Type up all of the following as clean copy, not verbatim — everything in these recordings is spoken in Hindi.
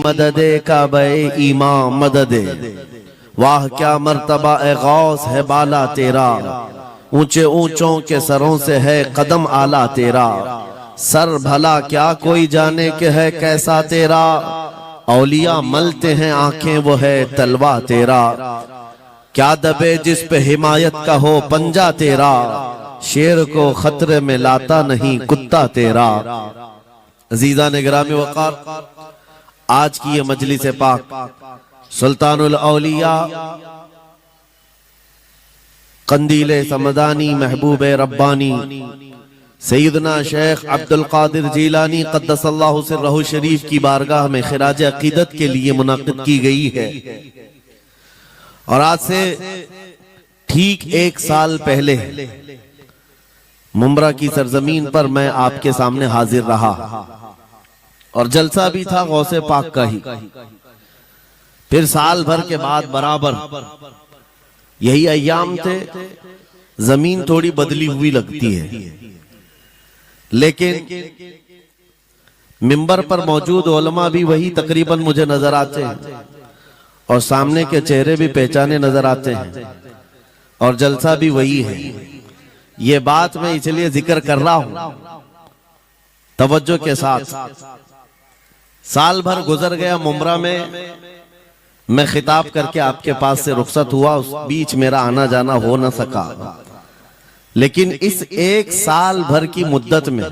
मददे काबे ईमान मददे, वाह क्या मर्तबा ए गौस है बाला तेरा, ऊंचे ऊंचों के सरों से है कदम आला तेरा, सर भला क्या कोई जाने के है कैसा तेरा, औलिया मलते हैं आंखें वो है तलवा तेरा, क्या दबे जिस पे हिमायत का हो पंजा तेरा, शेर को खतरे में लाता नहीं कुत्ता तेरा। अजीजा ने गिरामी वक़ार, आज की ये मजलिस पाक सुल्तानुल औलिया कंदीले समदानी महबूब रब्बानी सैयदना शेख अब्दुल कादिर जीलानी क़द्दसल्लाहु सिर्रहु शरीफ की बारगाह में खिराज अकीदत के लिए मुनाक़िद की गई है। और आज से ठीक 1 साल पहले मुंब्रा की सरजमीन पर मैं आपके सामने हाजिर रहा और जलसा भी था गौसे पाक का ही। फिर साल भर के बाद बराबर यही अय्याम थे, जमीन थोड़ी बदली हुई लगती है, लेकिन मिंबर पर मौजूद उलमा भी वही तकरीबन मुझे नजर आते हैं और सामने के चेहरे भी पहचाने नजर आते हैं और जलसा भी वही है। ये बात मैं इसलिए जिक्र कर रहा हूं तवज्जो के साथ। साल भर गुजर गया मुंब्रा में, मैं खिताब करके आपके पास से रुखसत हुआ, उस बीच मेरा आना जाना हो न सका, लेकिन इस 1 साल भर की मुद्दत में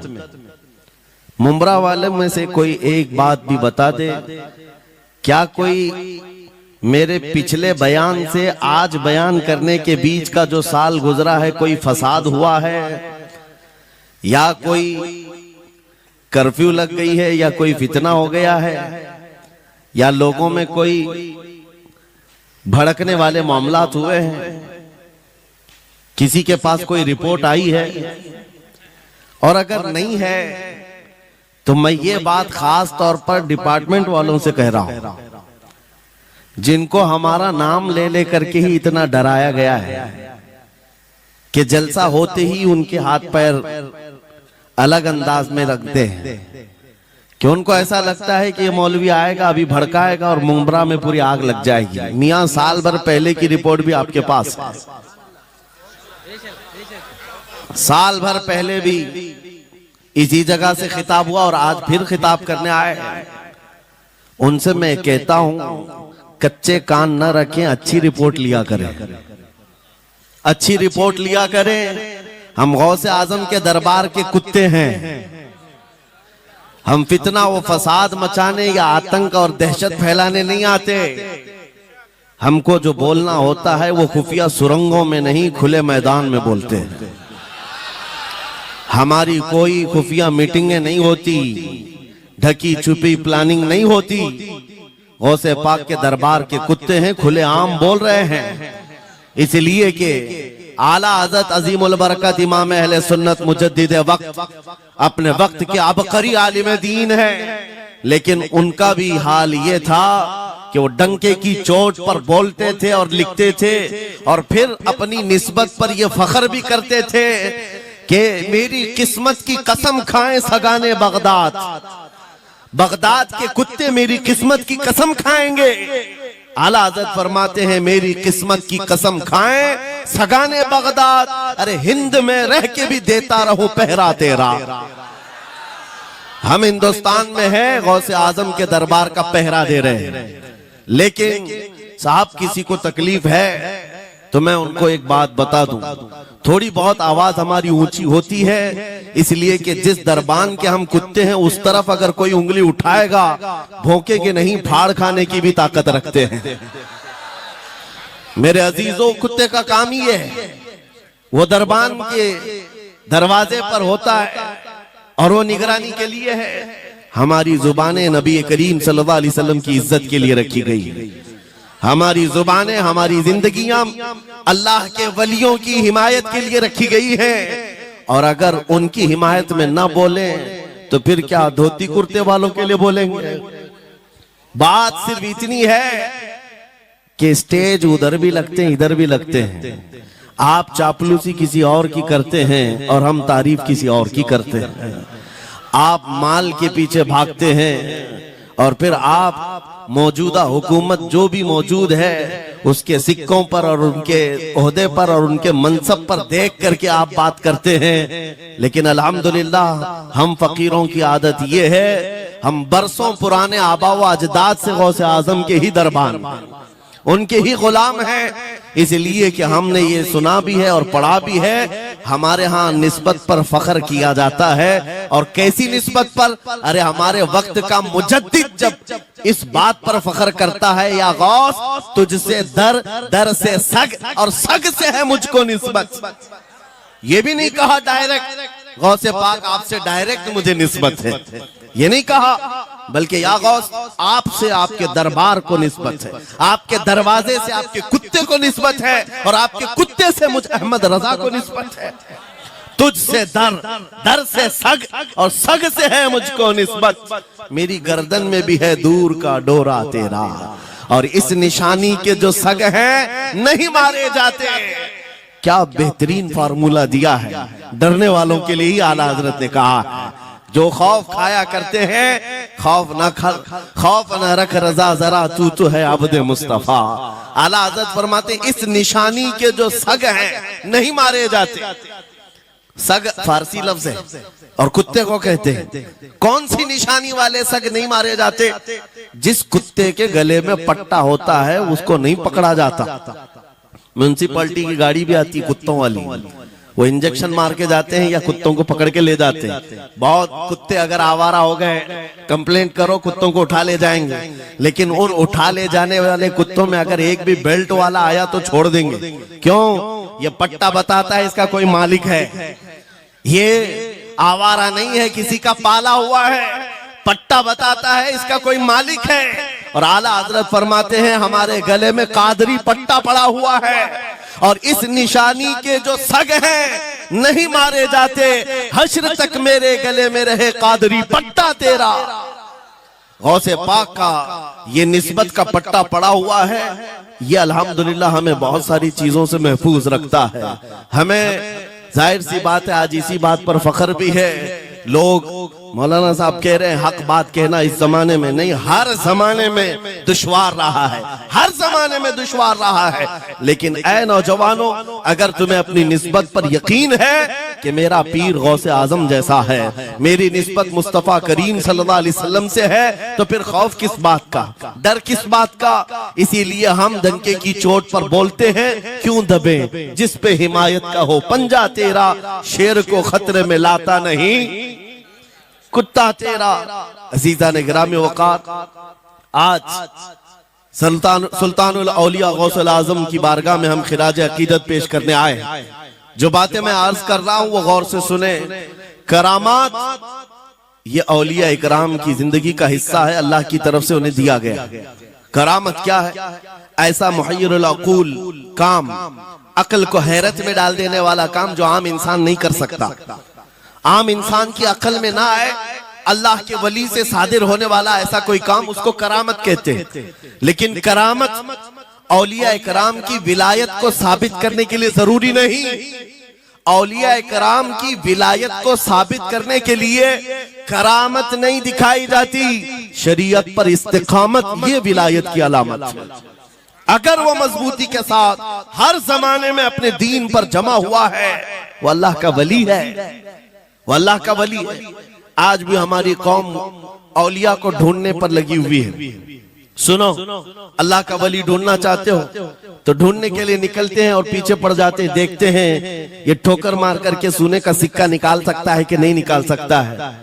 मुंब्रा वाले में से कोई एक बात भी बता दे, क्या कोई मेरे पिछले बयान से आज बयान करने के बीच का जो साल गुजरा है कोई फसाद हुआ है, या कोई कर्फ्यू लग गई है, या कोई फितना हो गया है, या लोगों में कोई भड़कने वाले मामलात हुए हैं, किसी के पास कोई रिपोर्ट आई है? और अगर नहीं है तो मैं ये बात खास तौर पर डिपार्टमेंट वालों से कह रहा हूं, जिनको हमारा नाम ले लेकर के ही इतना डराया गया है कि जलसा होते ही उनके हाथ पैर अलग अंदाज में रखते हैं, कि उनको ऐसा लगता है कि ये मौलवी आएगा अभी भड़काएगा और मुंब्रा में पूरी आग लग जाएगी। मियां साल भर पहले की रिपोर्ट भी आपके पास है, साल भर पहले भी इसी जगह से खिताब हुआ और आज फिर खिताब करने आए। उनसे मैं कहता हूं कच्चे कान न रखें, अच्छी रिपोर्ट लिया करें, अच्छी रिपोर्ट लिया करें। हम गौसे आजम के दरबार के कुत्ते हैं, हम फितना व फसाद मचाने या आतंक और दहशत फैलाने नहीं आते। हमको जो बोलना होता है वो खुफिया सुरंगों में नहीं, खुले मैदान में बोलते हैं। हमारी कोई खुफिया मीटिंगें नहीं होती, ढकी छुपी प्लानिंग नहीं होती। गौसे पाक के दरबार के कुत्ते हैं, खुले आम बोल रहे हैं, इसलिए कि आला हज़रत अजीमुल बरकत इमाम अहले सुन्नत मुजद्दिद वक्त अपने वक्त के अबकरी आलिम दीन है, लेकिन उनका भी हाल ये था कि वो डंके की चोट पर बोलते थे और लिखते थे और फिर अपनी निस्बत पर ये फख्र भी करते थे कि मेरी किस्मत की कसम खाएं सगाने बगदाद, बगदाद के कुत्ते मेरी किस्मत की कसम खाएंगे। आला हज़रत फरमाते हैं मेरी किस्मत की कसम खाएं सगाने बगदाद, अरे हिंद में रह के भी देता रहूं पहरा तेरा। हम हिंदुस्तान में है, गौसे आजम के दरबार का पहरा दे रहे हैं, लेकिन साहब किसी को तकलीफ है तो मैं उनको एक बात बता दूं, थोड़ी बहुत आवाज हमारी ऊंची होती है इसलिए कि जिस दरबान के हम कुत्ते हैं उस तरफ अगर कोई उंगली उठाएगा भौंके के नहीं, फाड़ खाने की भी ताकत रखते हैं। मेरे अजीजों, कुत्ते का काम ही है, वो दरबान के दरवाजे पर होता है और वो निगरानी के लिए है। हमारी जुबानें नबी करीम सल्लल्लाहु अलैहि वसल्लम की इज्जत के लिए रखी गई है। हमारी जुबानें, हमारी जिंदगियां अल्लाह के वलियों की हिमायत के लिए रखी गई है, और अगर उनकी हिमायत में न बोले तो फिर क्या धोती कुर्ते वालों के लिए बोलेंगे? बात सिर्फ इतनी है कि स्टेज उधर भी लगते हैं इधर भी लगते हैं। आप चापलूसी किसी और की करते हैं और हम तारीफ किसी और की करते हैं। आप माल के पीछे भागते हैं और फिर आप मौजूदा हुकूमत जो भी मौजूद है उसके सिक्कों पर और उनके ओहदे पर और उनके मनसब पर देख करके आप बात करते हैं। लेकिन अल्हम्दुलिल्लाह हम फकीरों की आदत ये है, हम बरसों पुराने आबा व अजदाद से गौसे आजम के ही दरबार, उनके ही गुलाम हैं। इसलिए कि हमने ये सुना भी है और पढ़ा भी है, हमारे यहाँ निस्बत पर फख्र किया जाता है। और कैसी निस्बत पर? अरे हमारे वक्त का मुजद्दिद जब इस बात पर फख्र करता है, या गौस तुझसे दर, दर से सग और सग से है मुझको निस्बत। ये भी नहीं कहा डायरेक्ट गौसे पाक आपसे डायरेक्ट मुझे निस्बत है, ये नहीं कहा, बल्कि या गौस आपसे आपके दरबार को निस्बत है, आपके दरवाजे से आपके कुत्ते को निस्बत है, और आपके कुत्ते से मुझ अहमद रजा को निस्बत है। तुझसे दर, दर से सग और सग से है मुझको निस्बत। मेरी गर्दन में भी है दूर का डोरा तेरा, और इस निशानी के जो सग हैं नहीं मारे जाते। क्या बेहतरीन फार्मूला दिया है, डरने वालों के लिए ही आला हजरत ने कहा, जो खौफ खाया करते हैं खौफ न खौफ न रख रजा जरा तू तो है अब्दे मुस्तफा। आला हजरत फरमाते इस निशानी के जो सग हैं नहीं मारे जाते। सग फारसी लफ्ज है और कुत्ते को कहते हैं। कौन सी निशानी वाले सग नहीं मारे जाते? जिस कुत्ते के गले में पट्टा होता है उसको नहीं पकड़ा जाता। म्युनिसिपैलिटी की गाड़ी भी आती है कुत्तों वाली, वो इंजेक्शन मार के जाते हैं या कुत्तों को पकड़ के ले जाते हैं। बहुत कुत्ते अगर आवारा हो गए, कंप्लेंट करो, कुत्तों को उठा ले जाएंगे। लेकिन उन उठा ले जाने वाले कुत्तों में अगर एक भी बेल्ट वाला आया तो छोड़ देंगे। क्यों? ये पट्टा बताता है इसका कोई मालिक है, ये आवारा नहीं है, किसी का पाला हुआ है। पट्टा बताता है इसका कोई मालिक है। और आला हजरत फरमाते हैं हमारे गले में कादरी पट्टा पड़ा हुआ है, और इस निशानी के जो सग हैं नहीं मारे जाते। हश्र तक मेरे गले में रहे कादरी पट्टा तेरा। गौसे पाक का ये निस्बत का पट्टा पड़ा हुआ है, ये अल्हम्दुलिल्लाह हमें बहुत सारी चीजों से महफूज रखता है। हमें जाहिर सी बात है आज इसी बात पर फख्र भी है। लोग मौलाना साहब कह रहे हैं हक बात कहना इस जमाने में नहीं, हर जमाने में दुश्वार रहा है, हर जमाने में दुश्वार रहा है। लेकिन ऐ नौजवानों, अगर तुम्हें अपनी निस्बत पर यकीन है कि मेरा पीर गौसे आजम जैसा है, मेरी निस्बत मुस्तफा करीम सल्लल्लाहु अलैहि वसल्लम से है, तो फिर खौफ किस बात का, डर किस बात का? इसीलिए हम डंके की चोट पर बोलते हैं, क्यों दबे जिस पे हिमायत का हो पंजा तेरा, शेर को खतरे में लाता नहीं कुत्ता तेरा। अजीजा ने ग्रामी वकार, आज सुल्तानुल औलिया गौसुल आजम की बारगाह में हम खिराज अकीदत पेश करने आए। जो बातें मैं अर्ज कर रहा हूं वो गौर से सुने। करामात ये औलिया इकराम की जिंदगी का हिस्सा है, अल्लाह की तरफ से उन्हें दिया गया। करामत क्या है? ऐसा मुहय्यरुल अक़ूल काम, अक्ल को हैरत में डाल देने वाला काम जो आम इंसान नहीं कर सकता, आम इंसान की अकल में ना आए, अल्लाह के वली से सादिर होने वाला ऐसा कोई काम, उसको करामत कहते हैं। लेकिन करामत औलिया इकराम की विलायत को साबित करने के लिए जरूरी नहीं। औलिया इकराम की विलायत को साबित करने के लिए करामत नहीं दिखाई जाती, शरीयत पर इस्तिकामत ये विलायत की अलामत है। अगर वो मजबूती के साथ हर जमाने में अपने दीन पर जमा हुआ है, वो अल्लाह का वली है, वो अल्लाह का वली है। आज भी हमारी कौम औलिया को ढूंढने पर लगी हुई है। सुनो, अल्लाह का वली ढूंढना चाहते हो तो ढूंढने के लिए निकलते हैं और पीछे पड़ जाते हैं, देखते हैं ये ठोकर मार करके सोने का सिक्का निकाल सकता है कि नहीं निकाल सकता है।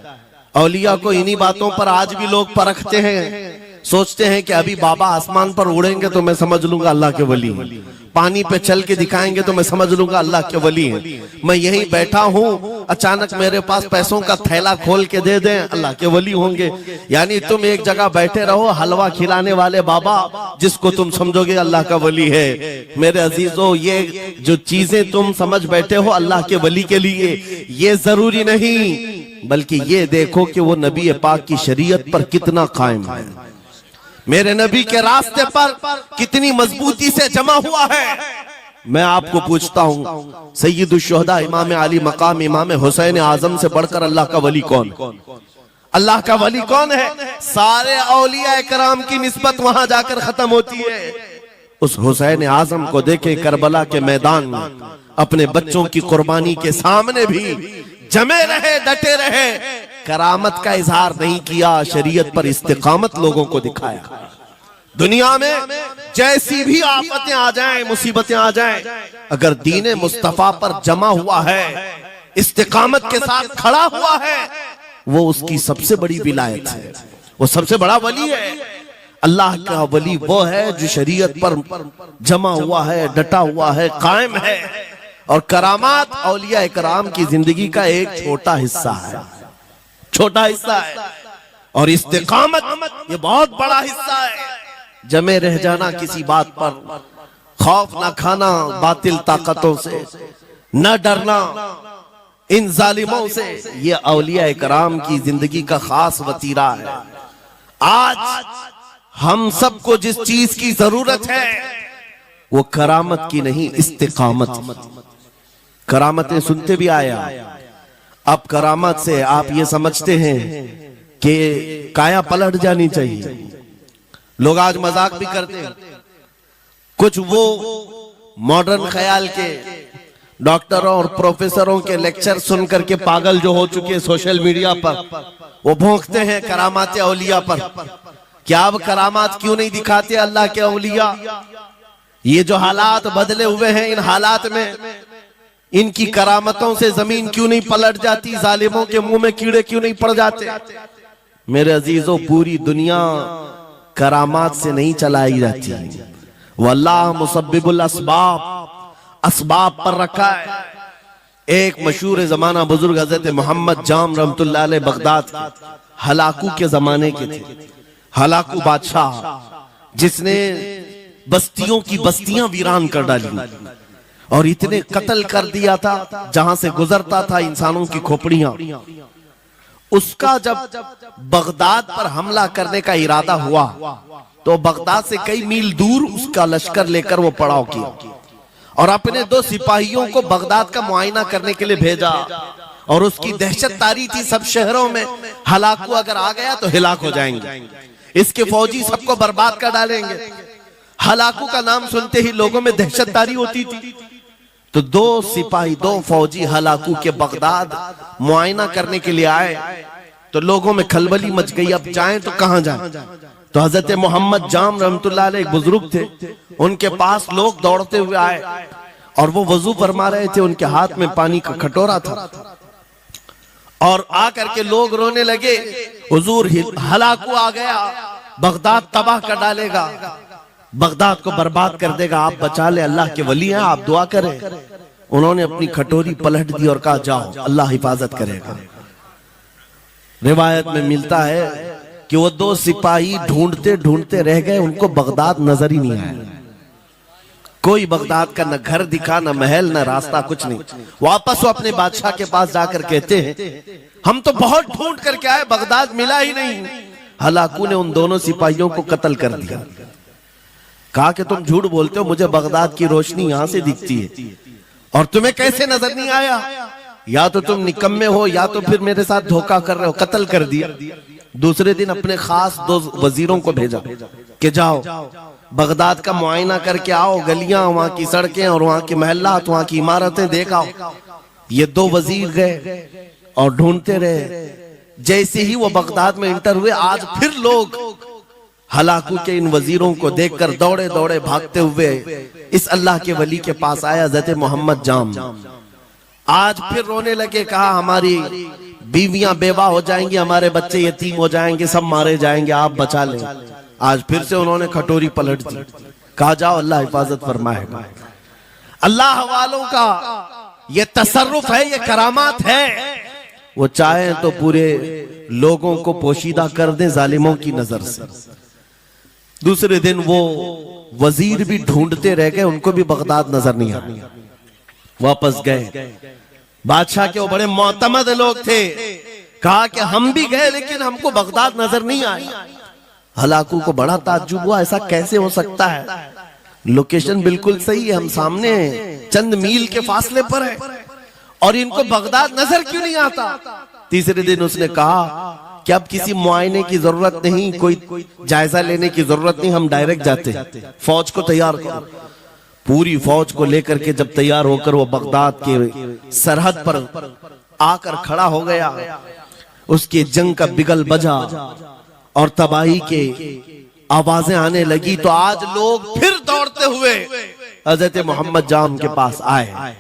औलिया को इन्हीं बातों पर आज भी लोग परखते हैं, सोचते हैं कि अभी बाबा आसमान पर उड़ेंगे तो मैं समझ लूंगा अल्लाह के वली हैं, पानी पे चल के दिखाएंगे तो मैं समझ लूंगा अल्लाह के वली हैं। मैं यहीं बैठा हूँ, अचानक मेरे पास पैसों का थैला खोल के दे दें, अल्लाह के वली होंगे। यानी तुम एक जगह बैठे रहो, हलवा खिलाने वाले बाबा जिसको तुम समझोगे अल्लाह का वली है। मेरे अजीजों, ये जो चीजें तुम समझ बैठे हो अल्लाह के वली के लिए, ये जरूरी नहीं, बल्कि ये देखो कि वो नबी पाक की शरीयत पर कितना कायम है, मेरे नबी के रास्ते पर कितनी मजबूती से जमा हुआ है। मैं आपको पूछता हूँ, सय्यदुश शुहदा इमाम अली मकाम इमाम हुसैन आजम से बढ़कर अल्लाह का वली कौन? अल्लाह का वली कौन है? सारे औलिया कराम की निस्बत वहां जाकर खत्म होती है। उस हुसैन आजम को देखे करबला के मैदान में, अपने बच्चों की कुर्बानी के सामने भी जमे रहे, डटे रहे, करामत का इजहार नहीं किया, शरीयत पर इस्तिकामत लोगों को दिखाया। दुनिया में जैसी भी आफतें आ जाएं, मुसीबतें आ जाएं, अगर दीन मुस्तफा पर जमा हुआ है, इस्तिकामत के साथ खड़ा हुआ है, वो उसकी सबसे बड़ी विलायत है, वो सबसे बड़ा वली है। अल्लाह का वली वो है जो शरीयत पर जमा हुआ है, डटा हुआ है, कायम है। और करामात औलिया इकराम की जिंदगी का एक छोटा हिस्सा है, छोटा हिस्सा है। और इस्तिकामत ये बहुत बड़ा हिस्सा है। जमे रह जाना किसी बात पर, खौफ ना खाना बातिल ताकतों से, न डरना इन जालिमों से, ये औलिया इकराम की जिंदगी का खास वतीरा है। आज हम सबको जिस चीज की जरूरत है वो करामत की नहीं, इस्तिकामत। करामतें सुनते भी आया, अब करामत से आप ये समझते हैं कि काया पलट जानी चाहिए। लोग आज मजाक भी करते हैं, कुछ वो मॉडर्न ख्याल के डॉक्टरों और प्रोफेसरों के लेक्चर सुन करके पागल जो हो चुके सोशल मीडिया पर, वो भौंकते हैं करामात औलिया पर। क्या अब करामात क्यों नहीं दिखाते अल्लाह के औलिया? ये जो हालात बदले हुए हैं, इन हालात में इनकी करामतों से जमीन क्यों नहीं पलट जाती? जालिमों के मुंह में कीड़े क्यों नहीं पड़ जाते? मेरे अजीजों, पूरी दुनिया करामात से नहीं चलाई जाती, वल्लाह मुसब्बिबुल अस्बाब, असबाब पर रखा है। एक मशहूर जमाना बुजुर्ग हजरत मोहम्मद जाम रहमतुल्लाह अलैह बगदाद हलाकू के जमाने के थे। हलाकू बादशाह जिसने बस्तियों की बस्तियां वीरान कर डाली और इतने कत्ल कर दिया था, जहां से गुजरता था इंसानों की खोपड़ियां। उसका जब बगदाद पर हमला करने का इरादा हुआ तो बगदाद से कई मील दूर उसका लश्कर लेकर वो पड़ाव किया और अपने 2 सिपाहियों को बगदाद का मुआयना करने के लिए भेजा। और उसकी दहशत तारी थी सब शहरों में, हलाकू अगर आ गया तो हिलाक हो जाएंगे, इसके फौजी सबको बर्बाद कर डालेंगे। हलाकू का नाम सुनते ही लोगों में दहशत तारी होती थी। तो 2 सिपाही 2 फौजी हलाकू के बगदाद मुआयना करने के लिए आए तो लोगों में खलबली मच गई, अब जाएं तो कहां जाएं? तो हजरत मोहम्मद जाम रहमतुल्लाह अलैह एक बुजुर्ग थे, उनके पास लोग दौड़ते हुए आए और वो वजू फरमा रहे थे, उनके हाथ में पानी का कटोरा था और आकर के लोग रोने लगे, हुजूर हलाकू आ गया, बगदाद तबाह कर डालेगा, बगदाद को बर्बाद कर देगा, आप बचा ले, अल्लाह के वली हैं, आप दुआ करें। उन्होंने अपनी खटोरी पलट दी और कहा जाओ, अल्लाह हिफाजत करेगा। रिवायत में मिलता है कि वो 2 सिपाही ढूंढते ढूंढते रह गए, उनको बगदाद नजर ही नहीं आया। कोई बगदाद का न घर दिखा, न महल, न रास्ता, कुछ नहीं। वापस वो अपने बादशाह के पास जाकर कहते हैं हम तो बहुत ढूंढ करके आए, बगदाद मिला ही नहीं। हलाकू ने उन दोनों सिपाहियों को कत्ल कर दिया। कहा कि तुम झूठ बोलते हो, मुझे बगदाद की रोशनी यहां से दिखती है और तुम्हें कैसे नजर नहीं आया? या तो तुम निकम्मे हो या तो फिर मेरे साथ धोखा कर रहे हो। कत्ल कर दिया। दूसरे दिन अपने खास 2 वजीरों को भेजा कि जाओ बगदाद का मुआयना करके आओ, गलियां, वहां की सड़कें और वहां के महल्लात, वहां की इमारतें देख आओ। ये 2 वजीर गए और ढूंढते रहे। जैसे ही वो बगदाद में इंटर हुए, आज फिर लोग हलाकू के इन वजीरों को देखकर दौड़े दौड़े भागते हुए इस अल्लाह के वली के पास आया, हज़रत मोहम्मद जाम। आज फिर रोने लगे, कहा हमारी बीवियां बेवा हो जाएंगी, हमारे बच्चे यतीम हो जाएंगे, सब मारे जाएंगे, आप बचा लें। आज फिर से उन्होंने खटोरी पलट दी, कहा जाओ अल्लाह हिफाजत फरमाएगा। अल्लाह वालों का ये तसर्रुफ है, ये करामात है। वो चाहे तो पूरे लोगों को पोशीदा कर दे जालिमों की नजर से। दूसरे दिन वो वजीर भी ढूंढते रह गए, उनको भी बगदाद नजर नहीं आया। वापस गए, बादशाह के वो बड़े मोतमद लोग थे, कहा कि हम भी गए लेकिन हमको बगदाद नजर नहीं आया। हलाकू को बड़ा ताज्जुब हुआ, ऐसा कैसे हो सकता है? लोकेशन बिल्कुल सही है, हम सामने चंद मील के फासले पर है और इनको बगदाद नजर क्यों नहीं आता? तीसरे दिन उसने कहा कि अब किसी मुआयने की जरूरत नहीं, कोई जायजा लेने की जरूरत नहीं, हम डायरेक्ट जाते, फौज को तैयार करो। पूरी फौज को लेकर के जब तैयार होकर वो बगदाद के सरहद पर आकर खड़ा हो गया, उसके जंग का बिगल बजा और तबाही के आवाजें आने लगी, तो आज लोग फिर दौड़ते हुए हजरत मोहम्मद जाम के पास आए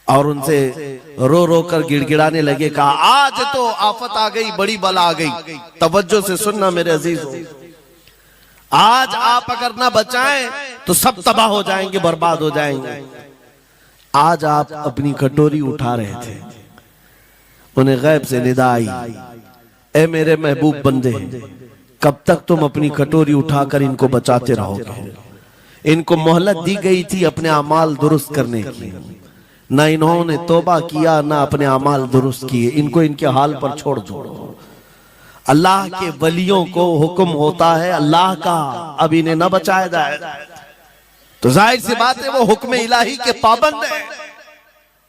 और उनसे रो रो कर गिड़गिड़ाने लगे, कहा आज तो आफत आ गई, बड़ी बला आ गई। तवज्जो से सुनना मेरे अजीजों, आज आप अगर ना बचाएं तो सब तबाह हो जाएंगे, बर्बाद हो जाएंगे। आज आप अपनी कटोरी उठा रहे थे, उन्हें गैब से निदा आई, ए मेरे महबूब बंदे, कब तक तुम अपनी कटोरी उठाकर इनको बचाते रहोगे? इनको मोहलत दी गई थी अपने अमाल दुरुस्त करने की, ना इन्होंने तौबा किया, ना अपने अमाल दुरुस्त किए, इनको इनके हाल पर छोड़ दो। अल्लाह के वलियों को हुक्म होता है अल्लाह का, अब इन्हें न बचाया जाए तो जाहिर सी बात है वो हुक्म इलाही के पाबंद है।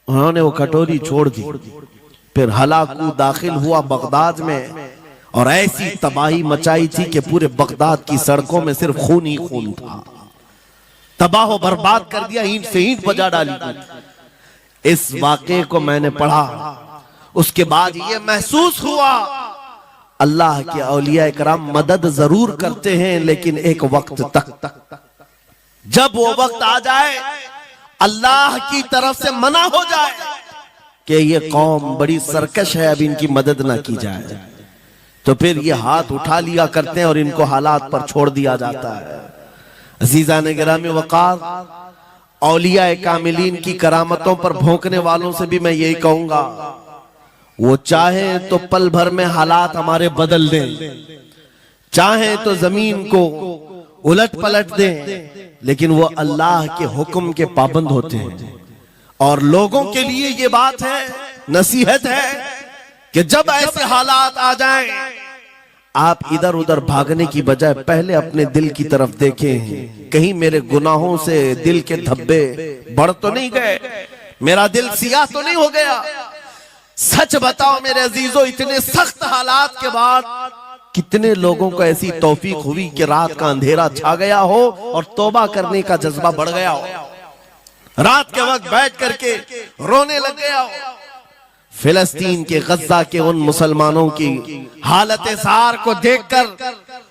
उन्होंने वो कटोरी छोड़ दी, फिर हलाकू दाखिल हुआ बगदाद में और ऐसी तबाही मचाई थी कि पूरे बगदाद की सड़कों में सिर्फ खून ही खून था, तबाह बर्बाद कर दिया, ईंट से ईंट बजा डाली। इस वाक़े को मैंने पढ़ा, उसके बाद ये महसूस हुआ अल्लाह के औलिया कराम मदद जरूर करते हैं, लेकिन एक वक्त तक, जब वो वक्त आ जाए अल्लाह की तरफ से मना हो जाए कि ये कौम बड़ी सरकश है, अब इनकी मदद ना की जाए, तो फिर ये हाथ उठा लिया करते हैं और इनको हालात पर छोड़ दिया जाता है। अज़ीज़ान गिरामी वक़ार, औलिया कामिलीन की करामतों पर भौंकने वालों से भी मैं यही कहूंगा, वो चाहे तो पल भर में हालात हमारे बदल दें, चाहे तो जमीन को उलट पलट दें, लेकिन वो अल्लाह के हुक्म के पाबंद होते हैं। और लोगों के लिए ये बात है, नसीहत है कि जब ऐसे हालात आ जाएं, आप इधर उधर भागने की बजाय पहले अपने दिल की तरफ देखें, कहीं मेरे गुनाहों से दिल के धब्बे बढ़ तो नहीं गए, मेरा दिल सियाह तो नहीं हो गया। सच बताओ मेरे अजीजों, इतने सख्त हालात के बाद कितने लोगों को ऐसी तौफीक हुई कि रात का अंधेरा छा गया हो और तौबा करने का जज्बा बढ़ गया हो, रात के वक्त बैठ करके रोने लग गया हो। फिलिस्तीन के गज्जा के उन मुसलमानों की हालत सार को देखकर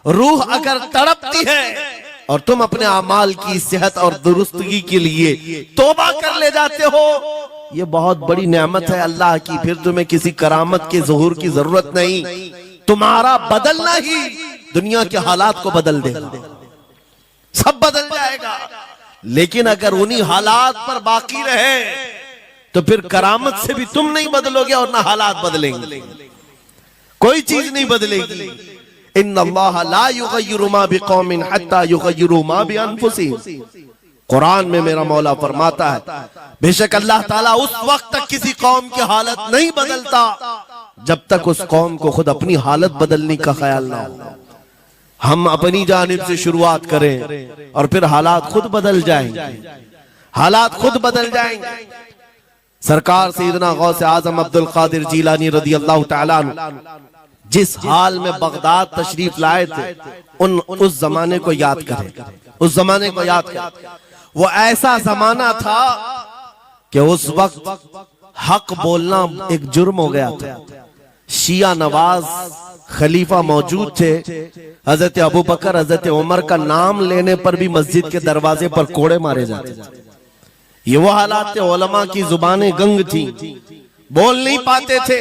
रूह अगर तड़पती है और तुम अपने अमाल की सेहत और दुरुस्तगी के लिए तौबा कर ले जाते हो, ये बहुत बड़ी नेमत है अल्लाह की। फिर तुम्हें किसी करामत के ज़ुहूर की जरूरत नहीं, तुम्हारा बदलना ही दुनिया के हालात को बदल देगा, सब बदल जाएगा। लेकिन अगर उन्हीं हालात पर बाकी रहे तो फिर करामत से भी तुम नहीं बदलोगे और ना हालात बदलेंगे, कोई चीज नहीं बदलेगी। इन्नल्लाह ला युगय्यिरु मा बिकौमिन हत्ता युगय्यिरु मा बिअनफुसिहिम। कुरान में मेरा मौला फरमाता है, बेशक अल्लाह ताला उस वक्त तक किसी कौम की हालत नहीं बदलता जब तक उस कौम को खुद अपनी हालत बदलने का ख्याल ना हो। हम अपनी जानिब से शुरुआत करें और फिर हालात खुद बदल जाएंगे, हालात खुद बदल जाएंगे। सरकार सैयदना गौस आजम अब्दुल कादिर जीलानी रदी अल्लाह तआला अन्हु जिस हाल में बगदाद तशरीफ लाए थे, उस जमाने को याद करें, उस जमाने को याद करें। वो ऐसा जमाना था कि उस वक्त हक बोलना एक जुर्म हो गया था। शिया नवाज खलीफा मौजूद थे, हजरत अबू बकर, हजरत उमर का नाम लेने पर भी मस्जिद के दरवाजे पर कोड़े मारे जाते थे। ये वो हालात थे, उलमा की जुबानें गंग थी, बोल नहीं पाते थे,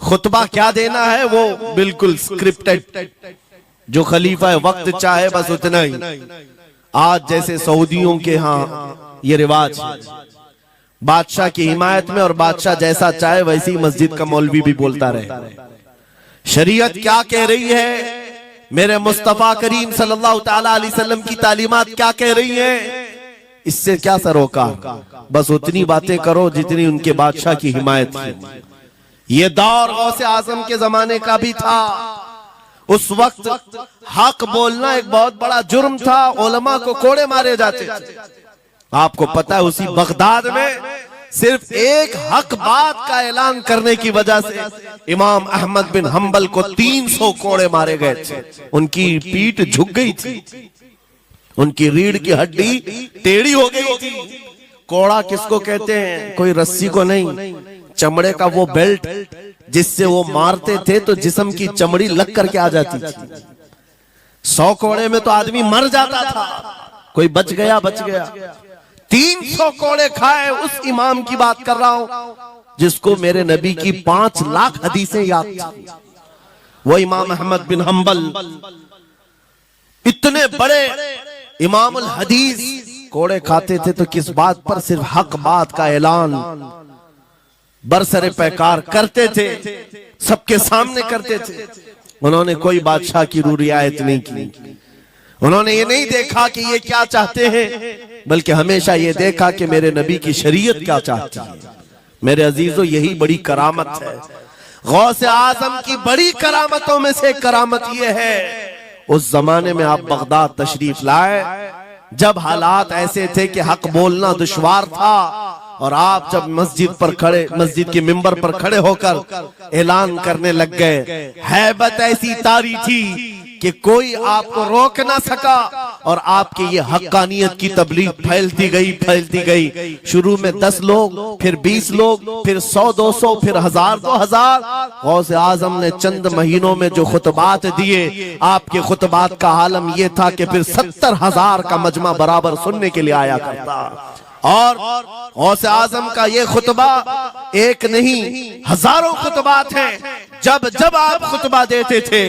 खुतबा क्या देना है वो बिल्कुल स्क्रिप्टेड, जो खलीफा वक्त चाहे बस उतना ही। आज जैसे सऊदियों के यहाँ ये रिवाज है, बादशाह की हिमायत में और बादशाह जैसा चाहे वैसी ही मस्जिद का मौलवी भी बोलता रहे। शरीयत क्या कह रही है, मेरे मुस्तफा करीम सल्लल्लाहु ताला अलैहि वसल्लम की तालीमात क्या कह रही है, इससे क्या सरोकार, बस उतनी बातें करो जितनी उनके बादशाह की हिमायत की। ये दौर गौसे आजम के जमाने का भी था। उस वक्त हक बोलना एक बहुत बड़ा जुर्म था, उलमा को कोड़े मारे जाते थे। आपको पता है उसी बगदाद में सिर्फ एक हक बात का ऐलान करने की वजह से इमाम अहमद बिन हंबल को 300 कोड़े मारे गए थे। उनकी पीठ झुक गई थी, उनकी रीढ़ की हड्डी टेढ़ी हो गई थी। कोड़ा किसको कहते हैं? कोई रस्सी को नहीं, चमड़े का वो बेल्ट जिससे वो मारते थे तो जिस्म की चमड़ी लग करके आ जाती थी। 100 कोड़े में तो आदमी मर जाता था, कोई बच गया बच गया। 300 कोड़े खाए उस इमाम की बात कर रहा हूं जिसको मेरे नबी की 5 लाख हदीसें याद थी। वो इमाम अहमद बिन हंबल इतने बड़े इमामुल हदीस कोड़े खाते थे तो किस बात पर? सिर्फ हक बात का ऐलान बरसरे पैकार करते थे, सबके सामने करते थे। उन्होंने कोई बादशाह की रियायत नहीं की, उन्होंने ये नहीं देखा कि ये क्या चाहते हैं, बल्कि हमेशा ये देखा कि मेरे नबी की शरीयत क्या चाहती है। मेरे अजीजों, यही बड़ी करामत है। गौसे आजम की बड़ी करामतों में से करामत ये है, उस जमाने में आप बगदाद तशरीफ लाए जब हालात ऐसे थे कि हक बोलना दुश्वार था, और आप जब मस्जिद के मिंबर पर खड़े होकर ऐलान करने लग गए, हैबत ऐसी तारी थी कि कोई आपको रोक ना सका, और आपकी ये हक्कानियत की तबलीग फैलती गई। शुरू में 10 लोग, फिर 20 लोग, फिर 100-200, फिर 1000-2000। गौसे आजम ने चंद महीनों में जो खुतबात दिए, आपके खुतबात का आलम यह था कि फिर 70,000 का मजमा बराबर सुनने के लिए आया करता। और गौसे आजम का ये खुतबा एक नहीं, हजारों खुतबात हैं। जब जब आप खुतबा देते थे,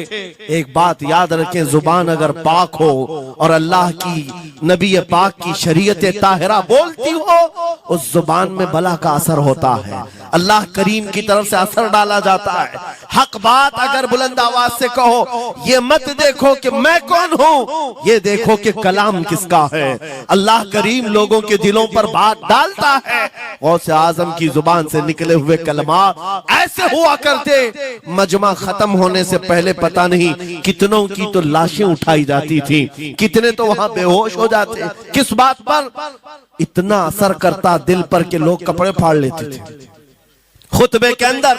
एक बात याद रखें, जुबान अगर पाक हो और अल्लाह की नबी पाक की शरीयत ताहिरा बोलती हो, उस जुबान में भला का असर होता है, अल्लाह करीम की तरफ से असर डाला जाता है। हक बात अगर बुलंद आवाज से कहो, ये मत देखो कि मैं कौन हूं, ये देखो कि कलाम किसका है। अल्लाह करीम लोगों के दिलों पर बात डालता है। गौसे आजम की जुबान से निकले हुए कलमात ऐसे हुआ करते, मजमा खत्म होने से पहले पता नहीं कितनों की तो लाशें उठाई जाती थी, कितने तो वहां बेहोश हो जाते। किस बात पर? इतना असर करता दिल पर कि लोग कपड़े फाड़ लेते थे। खुतबे के अंदर,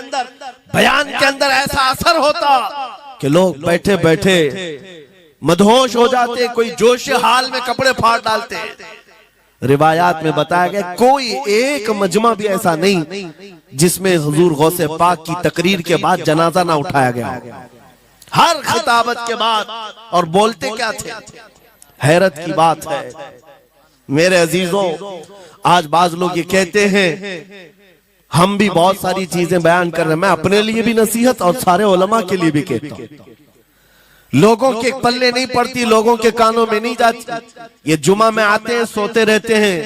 बयान के अंदर ऐसा असर होता कि लोग बैठे बैठे मदहोश हो जाते, कोई जोश हाल में कपड़े फाड़ डालते। रिवायात में बताया गया कोई एक मजमा भी ऐसा नहीं जिसमें हुजूर गौसे पाक की तकरीर के बाद जनाजा ना उठाया गया। हर खिताबत के बाद, और बोलते क्या थे, हैरत की बात है मेरे अजीजों। आज बाज लोग ये कहते हैं, हम भी बहुत सारी चीजें बयान कर रहे हैं, मैं अपने लिए भी नसीहत और सारे उलमा के लिए भी कहता हूं, लोगों के पल्ले नहीं पड़ती, लोगों के कानों में नहीं जाती। ये जुमा में आते हैं, सोते रहते हैं,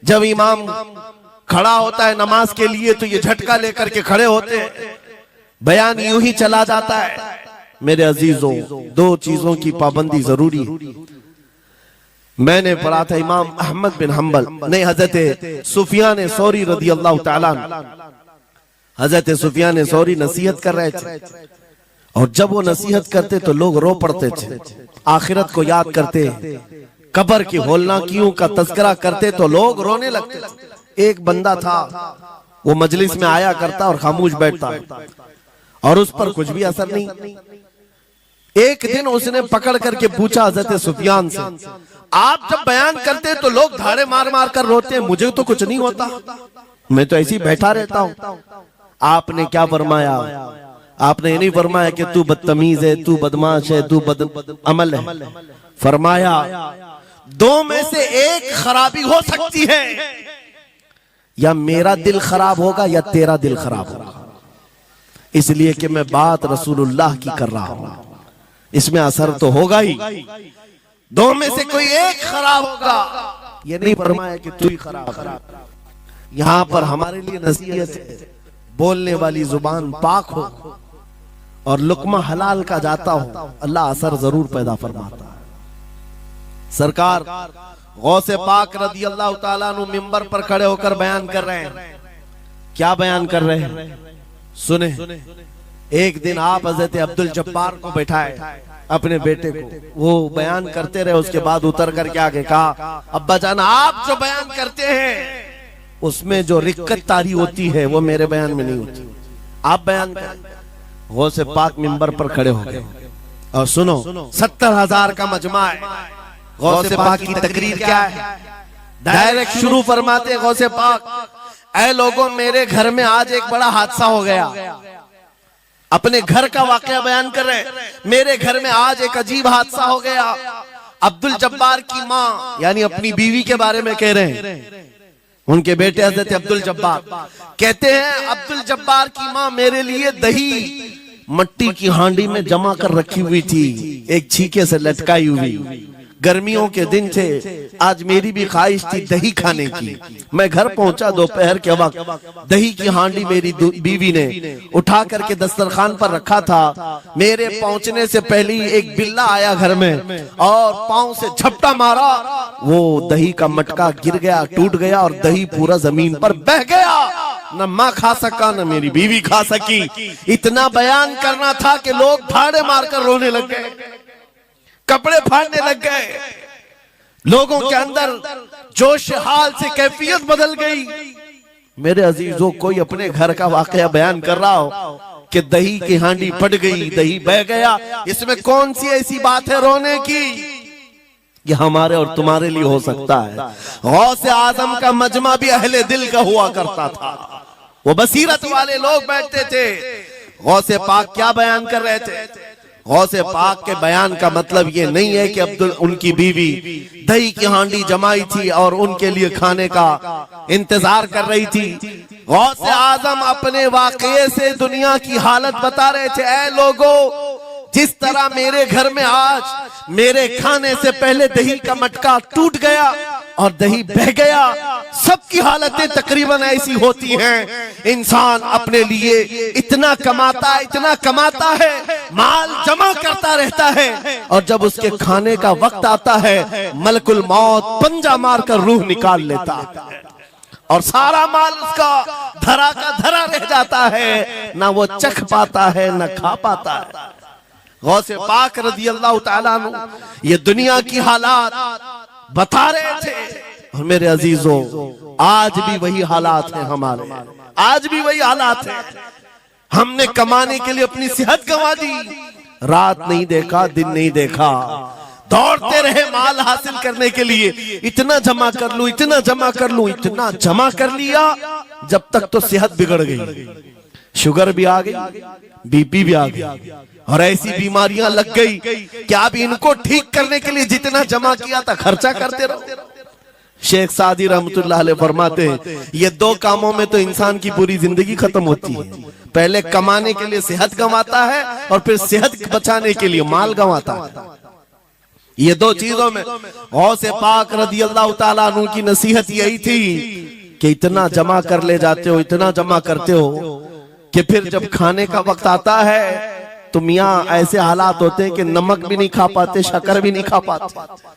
जब इमाम खड़ा होता है नमाज के लिए तो ये झटका लेकर के खड़े होते हैं, बयान यूं ही चला जाता है। मेरे अजीजों, 2 चीजों की पाबंदी जरूरी है। मैंने पढ़ा था इमाम अहमद बिन हंबल ने हजरत सुफियान सौरी रदी अल्लाह ताला, हजरत सुफियान सौरी नसीहत कर रहे थे, और जब वो नसीहत करते तो लोग रो पड़ते थे, आखिरत को याद करते, कब्र की होलनाकियों का तज़किरा करते तो लोग रोने लगते थे। एक बंदा था, वो मजलिस में आया करता और खामोश बैठता, और उस पर कुछ भी असर नहीं। एक दिन उसने पकड़ करके पूछा हजरत सुफियान से, आप जब बयान करते तो लोग धाड़े मार मार कर रोते, मुझे तो कुछ नहीं होता, मैं तो ऐसे ही बैठा रहता हूं। आपने क्या फरमाया? आपने ये नहीं फरमाया कि तू बदतमीज है, तू बदमाश है, तू बदअमल है। फरमाया 2 में से एक खराबी हो सकती है, या मेरा दिल खराब होगा या तेरा दिल खराब होगा, इसलिए कि मैं बात रसूलुल्लाह की कर रहा हूं, इसमें असर तो होगा ही। 2 में से कोई एक खराब होगा, ये नहीं फरमाया कि तू ही खराब। यहां पर हमारे लिए नसीहत है, बोलने वाली जुबान पाक हो और लुकमा हलाल का जाता हो, अल्लाह असर जरूर पैदा फरमाता है। सरकार गौसे पाक रदी अल्लाह ताला अन्हु मिंबर पर खड़े होकर बयान कर रहे हैं। क्या बयान कर रहे हैं? सुने। एक दिन आप हजरत अब्दुल जब्बार को बैठाए, अपने बेटे को, वो बयान करते रहे, उसके बाद उतर कर के आगे कहा, अब्बा जान आप जो बयान करते हैं उसमें जो रिक्कत तारी होती है वो मेरे बयान में नहीं होती। आप बयान करें। गौसे पाक मिंबर पर खड़े हो गए और सुनो, 70,000 का मजमा है। गौसे पाक की तकरीर क्या है? डायरेक्ट शुरू फरमाते गौसे पाक, ऐ लोगों, मेरे घर में आज एक बड़ा हादसा हो गया। अपने घर का वाकया बयान कर रहे, मेरे घर में आज एक अजीब हादसा हो गया। अब्दुल जब्बार की माँ यानी अपनी बीवी के बारे में कह रहे हैं, उनके बेटे हजरत अब्दुल जब्बार कहते हैं, अब्दुल जब्बार की माँ मेरे लिए दही मट्टी की हांडी में जमा कर रखी हुई थी, एक छीके से लटकाई हुई। गर्मियों के दिन थे, आज मेरी भी ख्वाहिश थी दही खाने की। मैं घर पहुंचा दोपहर के वक्त, दही की हांडी मेरी बीवी ने उठा करके दस्तरखान पर रखा था। मेरे पहुंचने से पहले ही एक बिल्ला आया घर में और पांव से झपटा मारा, वो दही का मटका गिर गया, टूट गया और दही पूरा जमीन पर बह गया। न माँ खा सका न मेरी बीवी खा सकी। इतना बयान करना था कि लोग ठाड़े मारकर रोने लग गए, कपड़े फाड़ने लग गए। लोगों के अंदर जोश हाल से कैफियत बदल गई। मेरे अजीजों, कोई अपने घर का वाकया बयान कर रहा हो कि दही की हांडी फट गई, दही बह गया, इसमें कौन सी ऐसी बात है रोने की? ये हमारे और तुम्हारे लिए हो सकता है। गौसे आजम का मजमा भी अहले दिल का हुआ करता था, वो बसीरत वाले लोग बैठते थे। गौसे पाक क्या बयान कर रहे थे? गौसे पाक के बयान का मतलब ये नहीं है कि उनकी बीवी दही की हांडी जमाई थी और उनके लिए खाने का इंतजार कर रही थी। गौसे आजम अपने वाकये से दुनिया की हालत बता रहे थे, ऐ लोगों, जिस तरह मेरे घर में आज मेरे खाने से पहले दही का मटका टूट गया और दही बह गया, सबकी हालतें तकरीबन ऐसी होती हैं। इंसान अपने लिए इतना कमाता है, माल जमा करता रहता है और जब उसके खाने का वक्त आता है, मलकुल मौत पंजा मारकर रूह निकाल लेता है और सारा माल उसका धरा का धरा रह जाता है, ना वो चख पाता है ना खा पाता है। गौसे पाक रज़ी अल्लाह ताला अन्हु ये दुनिया की हालात बता रहे थे। और मेरे अजीजों, आज भी वही हालात हैं हमारे, आज भी वही हालात हैं। हमने कमाने के लिए अपनी सेहत गंवा दी, रात नहीं देखा, दिन नहीं देखा, दौड़ते रहे माल हासिल करने के लिए। इतना जमा कर लूं, इतना जमा कर लूं, इतना जमा कर लिया, जब तक तो सेहत बिगड़ गई, शुगर भी आ गई, बीपी भी आ गई और ऐसी बीमारियां लग गई कि अब इनको ठीक करने के लिए जितना जमा किया था खर्चा करते रहो। शेख सादी रहमतुल्लाह अलैह फरमाते हैं, ये दो कामों में तो इंसान की पूरी जिंदगी खत्म होती है। पहले कमाने के लिए सेहत गंवाता है और फिर सेहत बचाने के लिए माल गंवाता है। ये दो चीजों में गौसे पाक रज़ी अल्लाह ताला अन्हु की नसीहत यही थी कि इतना जमा कर ले जाते हो, इतना जमा करते हो कि फिर जब खाने का वक्त आता है तो मियाँ ऐसे हालात होते हैं कि नमक भी नहीं खा पाते, शक्कर भी नहीं खा पाते।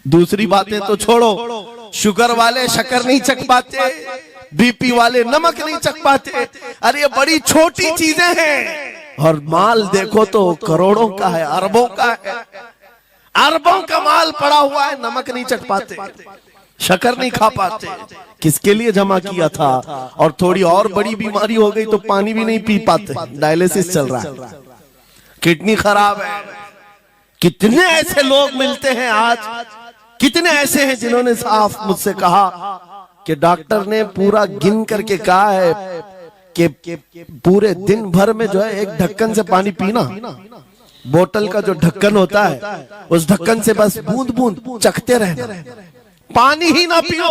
दूसरी बातें तो छोड़ो, शुगर वाले शक्कर नहीं चख पाते, बीपी वाले नमक नहीं चख पाते। अरे ये बड़ी छोटी चीजें हैं और माल देखो तो करोड़ों का है, अरबों का है, अरबों का माल पड़ा हुआ है, नमक नहीं चख पाते, शक्कर नहीं खा पाते। किसके लिए जमा किया था? और थोड़ी और बड़ी बीमारी हो गई तो पानी भी नहीं पी पाते, डायलिसिस चल रहा है, किडनी खराब है। कितने ऐसे लोग मिलते हैं आज, कितने ऐसे हैं जिन्होंने साफ मुझसे कहा कि डॉक्टर ने पूरा गिन करके कहा है कि पूरे दिन भर में जो है एक ढक्कन से पानी पीना, बोतल का जो ढक्कन होता है उस ढक्कन से बस बूंद बूंद चखते रहना, पानी ही ना पियो,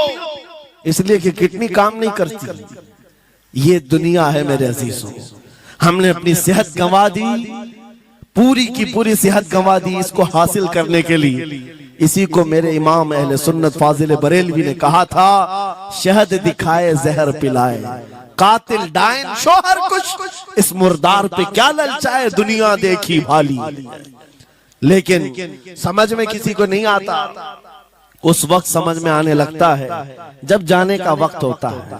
इसलिए कि किडनी काम नहीं करती। ये दुनिया है मेरे अजीजों। हमने अपनी सेहत गंवा दी, पूरी की पूरी सेहत गंवा दी इसको हासिल करने के लिए। इसी को मेरे इमाम अहले सुन्नत फाजिल बरेलवी ने कहा था, शहद दिखाए जहर पिलाए, कातिल डायन शोहर कुछ, इस मुर्दार पे क्या ललचाए, दुनिया देखी भाली। लेकिन समझ में किसी को नहीं आता, उस वक्त समझ में आने लगता है जब जाने का वक्त होता है।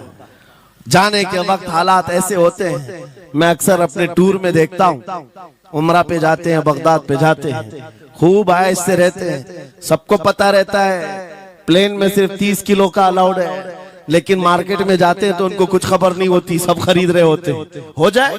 जाने के वक्त हालात ऐसे होते हैं, मैं अक्सर अपने टूर में देखता हूँ, उमरा पे जाते हैं, बगदाद पे जाते हैं, खूब आयश से रहते हैं, सबको पता रहता है प्लेन में सिर्फ 30 किलो का अलाउड है, लेकिन मार्केट में जाते हैं तो उनको कुछ खबर नहीं होती, सब खरीद रहे होते। हो जाए,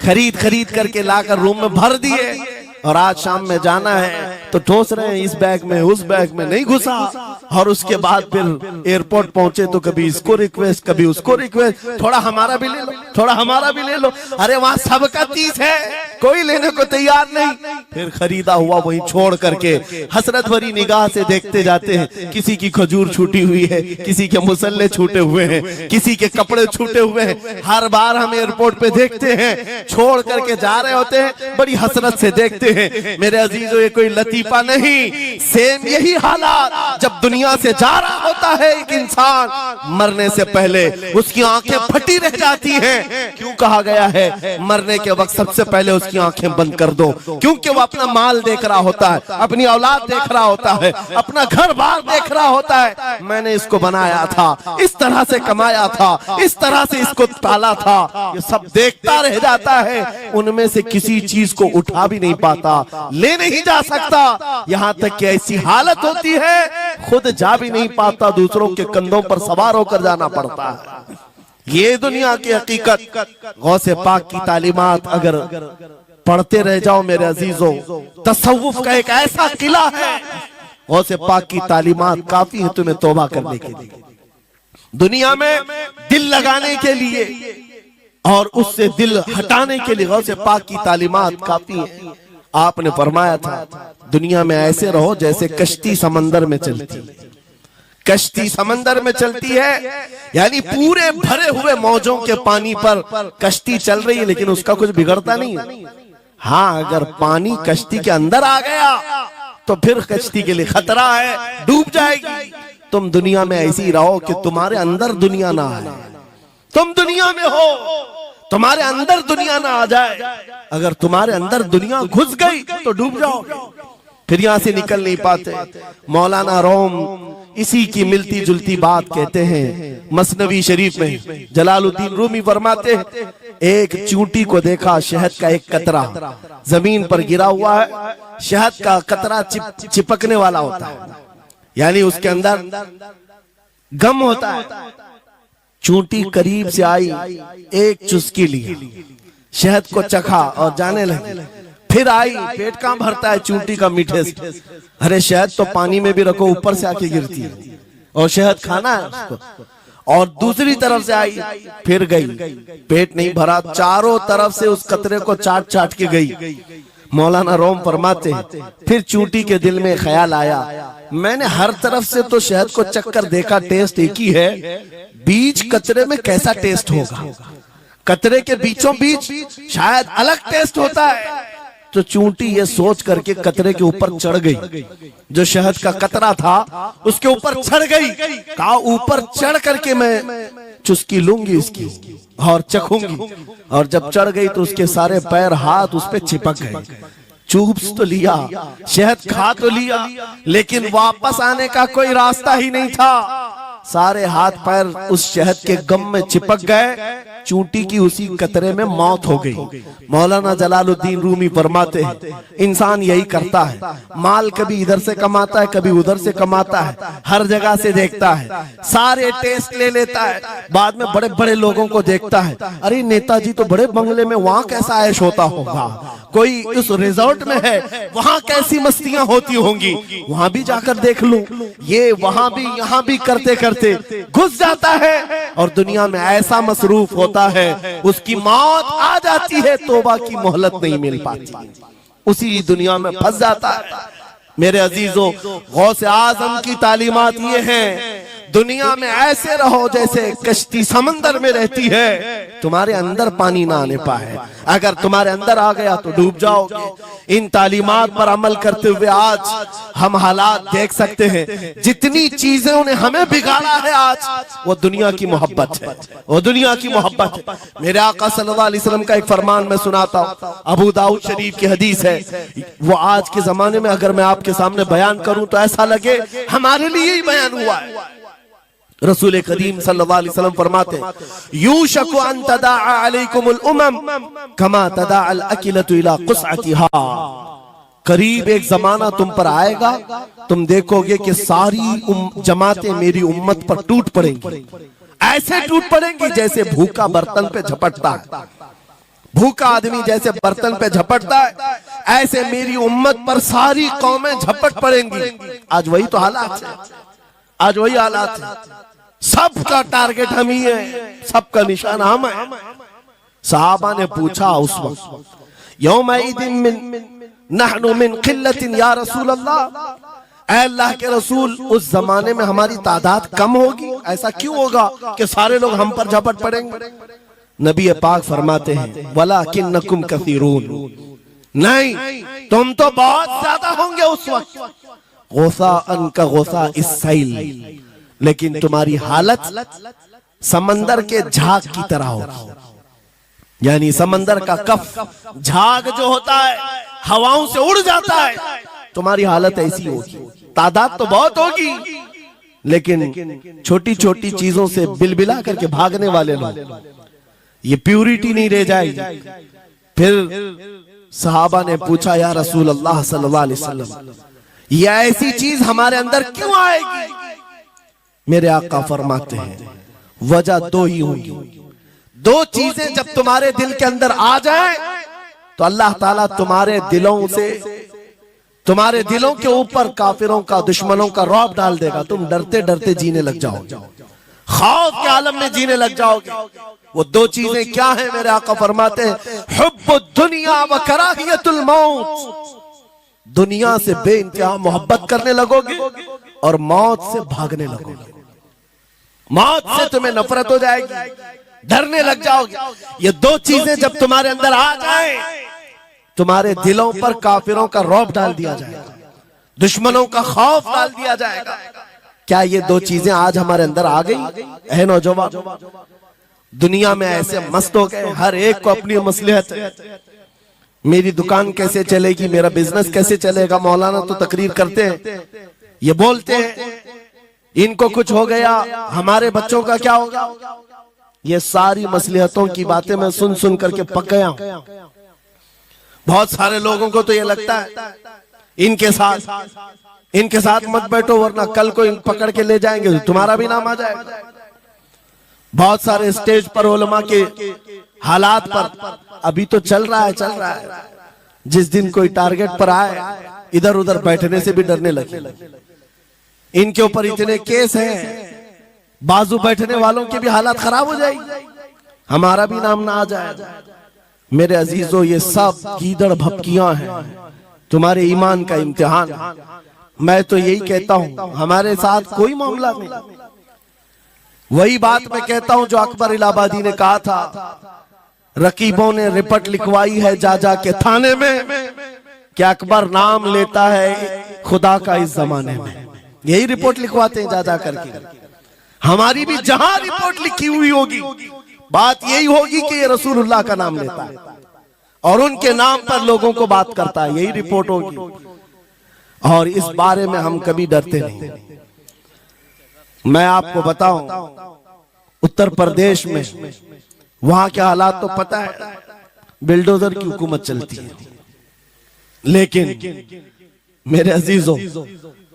खरीद खरीद करके लाकर रूम में भर दिए, और आज शाम में जाना है तो ठोस रहे हैं इस बैग में उस बैग में, नहीं घुसा। और उसके बाद फिर एयरपोर्ट पहुंचे तो कभी इसको रिक्वेस्ट कभी उसको रिक्वेस्ट, थोड़ा हमारा भी ले लो, थोड़ा हमारा भी ले लो। अरे वहां सबका 30 है, कोई लेने को तैयार नहीं। फिर खरीदा हुआ वहीं छोड़ करके हसरत भरी निगाह से देखते जाते हैं। किसी की खजूर छूटी हुई है, किसी के मुसल्ले छूटे हुए हैं, किसी के कपड़े छूटे हुए हैं। हर बार हम एयरपोर्ट पे देखते हैं, छोड़ करके जा रहे होते हैं, बड़ी हसरत से देखते हैं। मेरे अजीजों, ये कोई लतीफा नहीं, सेम यही हालात जब दुनिया से जा रहा होता है एक इंसान, मरने से पहले उसकी आंखें फटी रह जाती हैं। क्यों कहा गया है मरने के वक्त सबसे पहले उसकी आंखें बंद कर दो? क्योंकि वो अपना माल देख रहा होता है, अपनी औलाद देख रहा होता है, अपना घर बार देख रहा होता है। मैंने इसको बनाया था, इस तरह से कमाया था, इस तरह से इसको पाला था, ये सब देखता रह जाता है। उनमें से किसी चीज को उठा भी नहीं पाता, ले नहीं जा सकता। यहाँ तक कि ऐसी हालत होती है खुद जा भी नहीं पाता, दूसरों के कंधों पर सवार होकर जाना पड़ता है। ये दुनिया की हकीकत। गौसे पाक की तालीमात अगर पढ़ते रह जाओ मेरे अजीजों, तसव्वुफ का एक ऐसा किला है। गौसे पाक की तालीमात काफी है तुम्हें तौबा करने के लिए, दुनिया में दिल लगाने के लिए और उससे दिल हटाने के लिए। गौसे पाक की तालीमात काफी है। आपने फरमाया था दुनिया में ऐसे रहो जैसे कश्ती समंदर में चलती है। कश्ती समंदर में चलती है यानी पूरे भरे हुए मौजों के पानी पर कश्ती चल रही है, लेकिन उसका कुछ बिगड़ता नहीं है। हाँ, अगर पानी कश्ती के अंदर आ गया तो फिर कश्ती के लिए खतरा है, डूब जाएगी। तुम दुनिया में ऐसे ही रहो कि तुम्हारे अंदर दुनिया ना आए। तुम दुनिया में हो, तुम्हारे अंदर दुनिया ना आ जाए। अगर तुम्हारे अंदर दुनिया घुस गई तो डूब जाओगे, फिर यहां से निकल नहीं पाते। मौलाना रोम इसी की मिलती जुलती बात कहते हैं मसनवी शरीफ में। जलालुद्दीन रूमी फरमाते हैं एक चूंटी को देखा, शहद का एक कतरा जमीन पर गिरा हुआ है। शहद का कतरा चिपकने वाला होता है, यानी उसके अंदर गम होता है। चूंटी करीब से आई, एक चुस्की ली, शहद को चखा और जाने लगी। फिर आई, पेट कहां भरता है चूंटी का मीठे से। अरे शहद तो पानी में भी रखो ऊपर से आके गिरती है, और शहद खाना है उसको। और दूसरी तरफ से आई, फिर गई, पेट नहीं भरा, चारों तरफ से उस कतरे को चाट चाट के गई। मौलाना रोम फरमाते हैं फिर चूंटी के दिल में ख्याल आया, मैंने हर तरफ से तो शहद को चक्कर देखा, टेस्ट एक ही है, बीच कतरे में कैसा टेस्ट होगा? कतरे के बीचों बीच शायद अलग टेस्ट होता है। तो चूंटी ये सोच करके कतरे के ऊपर चढ़ गई, जो शहद का कतरा था उसके ऊपर चढ़ गई। कहा ऊपर चढ़ करके मैं चुस्की लूंगी इसकी और चखूंगी। और जब चढ़ गई तो उसके सारे पैर हाथ उस पे चिपक गए। चूप्स तो लिया, शहद खा तो लिया, लेकिन वापस आने का कोई रास्ता ही नहीं था। सारे हाथ पैर उस शहद के गम में चिपक गए। चूंटी की उसी कतरे में मौत हो गई। मौलाना जलालुद्दीन रूमी फरमाते हैं इंसान यही करता है, माल कभी इधर से कमाता है, कभी उधर से कमाता है, हर जगह से देखता है, सारे टेस्ट ले लेता है, बाद में बड़े बड़े लोगों को देखता है, अरे नेताजी तो बड़े बंगले में, वहां कैसा ऐश होता होगा, कोई उस रिजॉर्ट में है, वहां कैसी मस्तियां होती होंगी, वहां भी जाकर देख लूं। ये वहां भी यहाँ भी करते करते घुस जाता है और दुनिया में ऐसा मसरूफ होता है, उसकी मौत आ जाती है, तौबा की मोहलत नहीं मिल पाती, उसी दुनिया में फंस जाता है। मेरे अजीजों, गौसे आजम की तालीमात ये हैं, दुनिया में ऐसे रहो जैसे कश्ती समंदर में रहती है, तुम्हारे अंदर पानी ना आने पाए। अगर तुम्हारे अंदर आ गया तो डूब जाओगे। इन तालीमात पर अमल करते हुए आज हम हालात देख सकते हैं। जितनी चीजें ने हमें बिगाड़ा है आज, वो दुनिया की मोहब्बत है, वो दुनिया की मोहब्बत है। मेरे आका सल्लल्लाहु अलैहि वसल्लम का एक फरमान मैं सुनाता हूँ, अबू दाऊद शरीफ की हदीस है। वो आज के जमाने में अगर मैं आपके सामने बयान करूं तो ऐसा लगे हमारे लिए ही बयान हुआ है। रसूल करीम सल्लल्लाहु अलैहि वसल्लम फरमाते हैं यूशकु अन तदाअ अलैकुमुल उमम कमा तदाअल अकिलतु इला कुसअतिहा। करीब एक जमाना तुम पर आएगा, तुम देखोगे कि सारी जमातें मेरी उम्मत पर टूट पड़ेंगी। ऐसे टूट पड़ेंगी जैसे भूखा बर्तन पे झपटता है, भूखा आदमी जैसे बर्तन पे झपटता है, ऐसे मेरी उम्मत पर सारी कौमें झपट पड़ेंगी। आज वही तो हालात है, आज वही हालात है। सबका टारगेट हम ही है, सबका निशान हम है। सहाबा ने पूछा उस वक्त, यौमइदिन नहनु मिन क़िल्लतिन या रसूल अल्लाह, ऐ अल्लाह के रसूल उस जमाने में हमारी तादाद कम होगी, ऐसा क्यों होगा कि सारे लोग हम पर झपट पड़ेंगे? नबी पाक फरमाते हैं, वलाकिन्नकुम कसीरून, नहीं तुम तो बहुत ज्यादा होंगे उस वक्त, गुसाअन का गुसा इस्सैल, लेकिन तुम्हारी हालत समंदर के झाग की तरह होगी। यानी समंदर का कफ झाग जो होता है हवाओं से उड़ जाता है, तुम्हारी हालत ऐसी होगी। तादाद तो बहुत होगी, लेकिन छोटी छोटी चीजों से बिलबिला करके भागने वाले लोग, ये प्यूरिटी नहीं रह जाएगी। फिर सहाबा ने पूछा, या रसूल अल्लाह सल्लल्लाहु अलैहि वसल्लम, ये ऐसी चीज हमारे अंदर क्यों आएगी? मेरे आका फरमाते हैं, वजह दो ही होगी, दो चीजें जब तुम्हारे दिल के अंदर आ जाए तो अल्लाह ताला तुम्हारे दिलों से, तुम्हारे दिलों के ऊपर काफिरों का, दुश्मनों का रौब डाल देगा। तुम डरते डरते जीने लग जाओगे, खौफ के आलम में जीने लग जाओगे। वो दो चीजें क्या है? मेरे आका फरमाते हैं, हुब्बुद दुनिया व कराहियतुल मौत, दुनिया से बेइंतहा मोहब्बत करने लगोगे और मौत से भागने लगोगे। मौत से तुम्हें नफरत हो जाएगी, डरने लग जाओगे। ये दो चीजें जब तुम्हारे अंदर आ जाए, तुम्हारे दिलों पर काफिरों का रौब डाल दिया जाएगा, दुश्मनों का खौफ डाल दिया जाएगा। क्या ये दो चीजें आज हमारे अंदर आ गई? है नौजवान, दुनिया में ऐसे मस्त हो गए, हर एक को अपनी मसलहत है। मेरी दुकान कैसे चलेगी, मेरा बिजनेस कैसे चलेगा। मौलाना तो तकरीर करते हैं, ये बोलते हैं इनको कुछ हो गया, हमारे बच्चों का क्या होगा। ये सारी मसलहतों की बातें मैं सुन सुन करके पक गया हूं। बहुत सारे लोगों को तो ये लगता है इनके साथ मत बैठो, वरना कल को इन पकड़ के ले जाएंगे तो तुम्हारा भी नाम आ जाएगा। बहुत सारे स्टेज पर उलमा के हालात पर अभी तो चल रहा है, जिस दिन कोई टारगेट पर आए इधर उधर बैठने से भी डरने लगे। इनके ऊपर इतने केस हैं, बाजू बैठने वालों की भी हालत खराब हो जाएगी, हमारा भी नाम ना आ जाए। मेरे अजीजों, ये सब गीदड़ भपकियां हैं, तुम्हारे ईमान का इम्तिहान। मैं तो यही कहता हूं, हमारे साथ कोई मामला नहीं। वही बात मैं कहता हूं जो अकबर इलाहाबादी ने कहा था, रकीबों ने रिपोर्ट लिखवाई है जा जा के थाने में कि अकबर नाम लेता है खुदा का इस जमाने में। यही रिपोर्ट लिखवाते हैं जा जा करके। हमारी भी जहां रिपोर्ट लिखी हुई होगी, बात यही होगी कि ये रसूलुल्लाह का नाम लेता है और उनके नाम पर लोगों को बात करता है, यही रिपोर्ट होगी। और इस बारे में हम कभी डरते नहीं। मैं आपको बताऊं, उत्तर प्रदेश में वहां के हालात तो पता है, बिल्डोजर की हुकूमत चलती है। लेकिन मेरे अजीजों,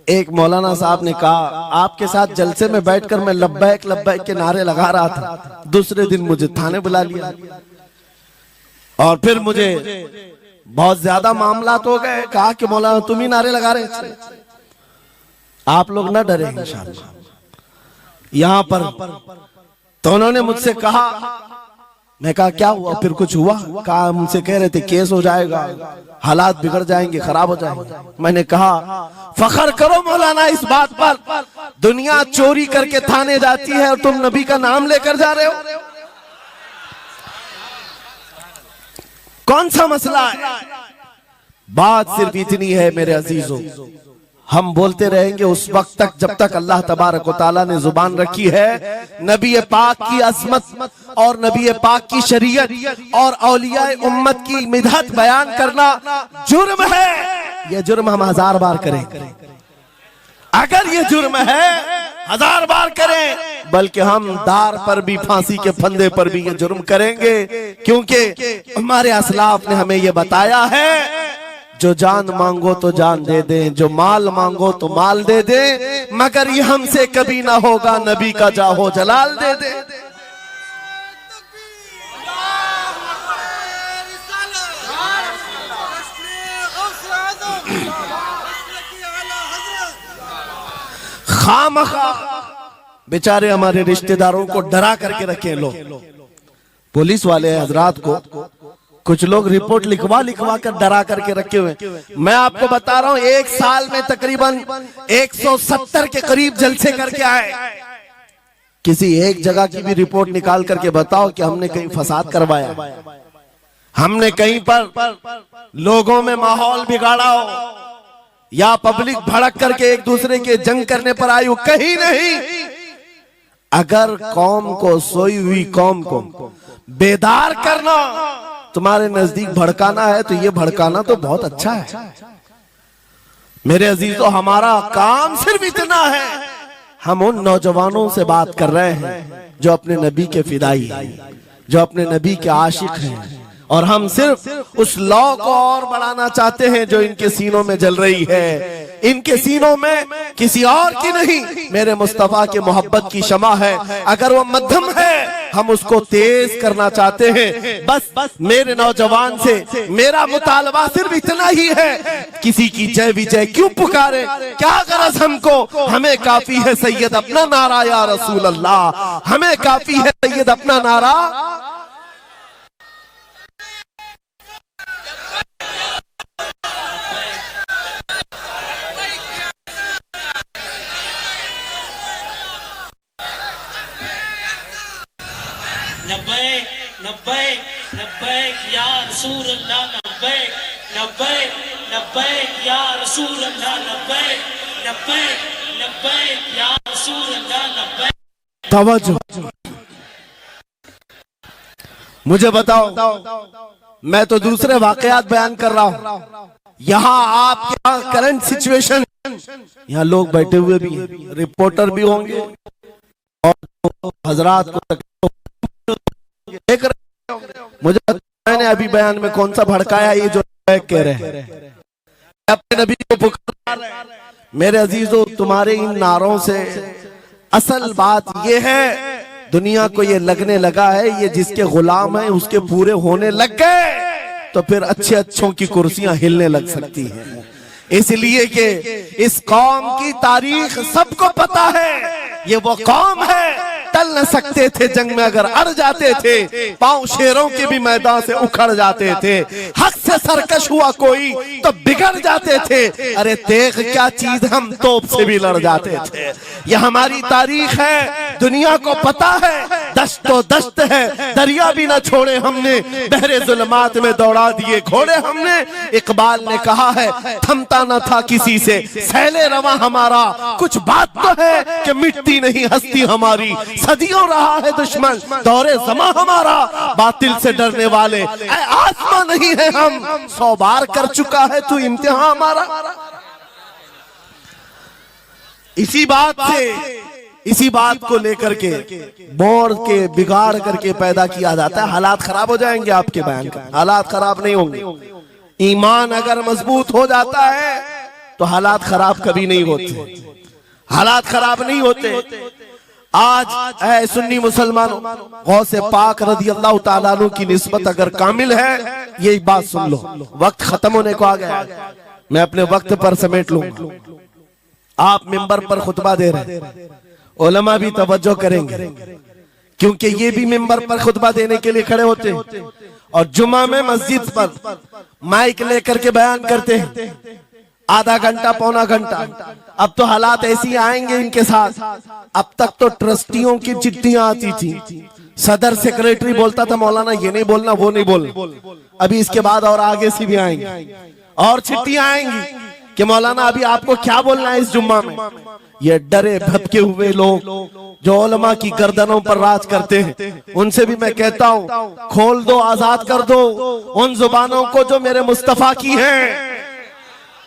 एक मौलाना साहब ने कहा, आपके साथ जलसे में बैठकर मैं लब्बैक लब्बैक के नारे लगा रहा था, दूसरे दिन मुझे थाने बुला लिया और फिर मुझे बहुत ज्यादा मामलात हो गए। कहा कि मौलाना तुम ही नारे लगा रहे थे। आप लोग ना डरे इंशाअल्लाह। यहां पर तो उन्होंने मुझसे कहा, मैं कहा क्या हुआ, फिर कुछ हुआ? कहा मुझसे कह रहे थे केस हो जाएगा, हालात बिगड़ जाएंगे, खराब हो जाएंगे। मैंने कहा फखर करो मौलाना इस बात पर, दुनिया चोरी करके थाने जाती है और तुम नबी का नाम लेकर जा रहे हो। कौन सा मसला है? बात सिर्फ इतनी है मेरे अजीजों, हम बोलते रहेंगे उस वक्त तक जब तक अल्लाह तबारक व तआला ने जुबान रखी है। नबी पाक की अजमत और नबी पाक की शरीयत और औलियाए उम्मत की मिदहत बयान करना जुर्म है। यह जुर्म हम 1000 बार करें, अगर ये जुर्म है 1000 बार करें, बल्कि हम दार पर भी, फांसी के फंदे पर भी ये जुर्म करेंगे, क्योंकि हमारे असलाफ ने हमें ये बताया है जो जान मांगो तो जान दे दें, जो माल मांगो तो माल दे दें, मगर ये हमसे कभी ना होगा, नबी का जाहो जलाल दे दें। खामखा बेचारे हमारे रिश्तेदारों को डरा करके रखे लोग, पुलिस वाले हजरात को कुछ लोग रिपोर्ट लिखवा लिखवा कर डरा करके रखे हुए। मैं आपको बता रहा हूं, एक साल में तकरीबन 170 के करीब जलसे करके आए। किसी एक जगह की भी रिपोर्ट निकाल करके बताओ कि हमने कहीं फसाद करवाया, हमने कहीं पर लोगों में माहौल बिगाड़ा हो, या पब्लिक भड़क करके एक दूसरे के जंग करने पर आई हो, कहीं नहीं। अगर कौम को, सोई हुई कौम को बेदार करना तुम्हारे नजदीक भड़काना है, तो ये भड़काना तो बहुत अच्छा है मेरे अजीजों। हमारा काम सिर्फ इतना है, हम उन नौजवानों से बात कर रहे हैं जो अपने नबी के फिदाई हैं, जो अपने नबी के आशिक हैं, और हम सिर्फ उस लौ को और बढ़ाना चाहते हैं जो इनके सीनों में जल रही है। इनके सीनों में किसी और की नहीं, मेरे मुस्तफा के मोहब्बत की शमा है। अगर वो मध्यम है, हम उसको तेज करना चाहते हैं। बस मेरे नौजवान से मेरा मुतालबा सिर्फ इतना ही है, किसी की जय विजय क्यों पुकारे, क्या गरज हमको, हमें काफी है सैयद अपना नारा या रसूल अल्लाह, हमें काफी है सैयद अपना नारा। नब्बैक नब्बैक नब्बैक या रसूल अल्लाह, नब्बैक नब्बैक नब्बैक या रसूल अल्लाह, नब्बैक नब्बैक नब्बैक या रसूल अल्लाह, नब्बैक। तवज्जो, मुझे बताओ, मैं तो दूसरे वाकयात बयान कर रहा हूं, यहाँ आपके यहाँ करंट सिचुएशन, यहाँ लोग बैठे हुए भी हैं, रिपोर्टर भी होंगे और हजरात को देख रहे होंगे। मुझे मैंने अभी बयान में कौन सा भड़काया, ये जो कह रहे हैं अपने नबी को पुकार रहे हैं। मेरे अजीजों, तुम्हारे इन नारों से असल बात ये है, दुनिया को ये लगने लगा है ये जिसके गुलाम है उसके पूरे होने लग गए, तो फिर अच्छे अच्छों की कुर्सियां हिलने लग सकती हैं। इसलिए कि इस कौम की तारीख सबको पता है, ये वो कौम है टल न सकते थे जंग में, अगर अड़ जाते थे पांव शेरों के भी मैदान से उखड़ जाते थे, हक से सरकश हुआ कोई तो बिगड़ जाते थे, अरे तेग क्या चीज हम तोप से भी लड़ जाते थे। ये हमारी तारीख है, दुनिया को पता है, दश्तो दश्त है, दरिया भी न छोड़े हमने, बहरे जुल्मात में दौड़ा दिए घोड़े हमने। इकबाल ने कहा है, थमता न था किसी से सैले रवा हमारा, कुछ बात तो है कि मिटती नहीं हस्ती हमारी, सदियों रहा है दुश्मन दौरे ज़मा हमारा, बातिल से डरने वाले आसमां नहीं है हम, 100 बार कर चुका है तू इम्तिहान हमारा। इसी बात को लेकर के बोर के बिगाड़ करके पैदा किया जाता है। हालात खराब हो जाएंगे आपके बयान का, हालात खराब नहीं होंगे। ईमान अगर मजबूत हो जाता है तो हालात खराब कभी नहीं होते, हालात खराब नहीं होते। आज ऐ सुन्नी मुसलमानों, गौसे पाक रज़ी अल्लाह ताला अन्हु की निस्बत अगर कामिल है, ये बात सुन लो, वक्त खत्म होने को आ गया, मैं अपने वक्त पर समेट लूंगा। आप मिंबर पर खुतबा दे रहे हैं, उलमा भी तवज्जो करेंगे, क्योंकि ये भी मिंबर पर खुतबा देने के लिए खड़े होते हैं और जुमा में मस्जिद पर माइक लेकर के बयान करते हैं, आधा घंटा पौना घंटा। अब तो हालात ऐसी आएंगे इनके साथ, अब तक तो ट्रस्टियों की चिट्ठियां आती थी, सदर सेक्रेटरी बोलता था मौलाना ये नहीं बोलना वो नहीं बोलना, अभी इसके बाद और आगे से भी आएंगे और चिट्ठियां आएंगी कि मौलाना अभी आपको क्या बोलना है इस जुम्मा में। ये डरे भटके हुए लोग जो उलमा की गर्दनों पर राज करते हैं, उनसे भी मैं कहता हूँ, खोल दो, आजाद कर दो उन जुबानों को जो मेरे मुस्तफा की हैं,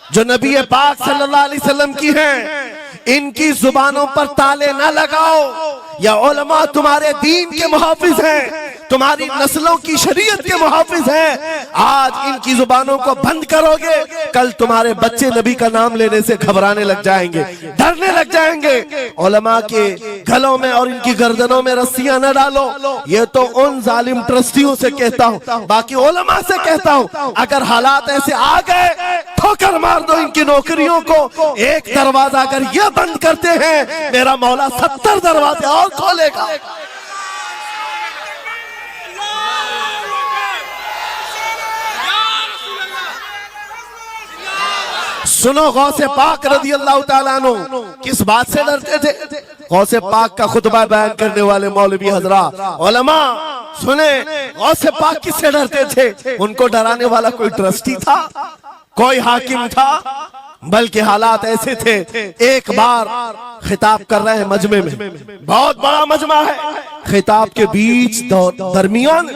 जो नबी पाक सल्लल्लाहु अलैहि वसल्लम की हैं। इनकी जुबानों पर ताले ना लगाओ, या उलमा तुम्हारे दीन के मुहाफिज हैं, तुम्हारी नस्लों की शरीयत के मुहाफिज हैं। आज इनकी जुबानों को बंद करोगे, कल तुम्हारे बच्चे नबी का नाम लेने से घबराने लग जाएंगे, डरने लग जाएंगे। उलमा के गलों में और इनकी गर्दनों में रस्सियां न डालो। ये तो उन जालिम ट्रस्टियों से कहता हूं, बाकी उलमा से कहता हूं, अगर हालात ऐसे आ गए ठोकर मार दो इनकी नौकरियों को। एक दरवाजा अगर ये बंद करते हैं, मेरा मौला 70 दरवाजे और खोलेगा। सुनो, गौसे पाक रज़ी अल्लाह ताला अन्हु किस बात से डरते थे? गौसे पाक का खुतबा बयान करने वाले मौलवी हजरात, उलमा सुने, गौसे पाक किससे डरते थे? उनको डराने वाला कोई ट्रस्टी था, कोई हाकिम था? बल्कि हालात ऐसे थे, एक बार खिताब कर रहे हैं मजमे में, बहुत बड़ा मजमा है, खिताब के बीच दरमियान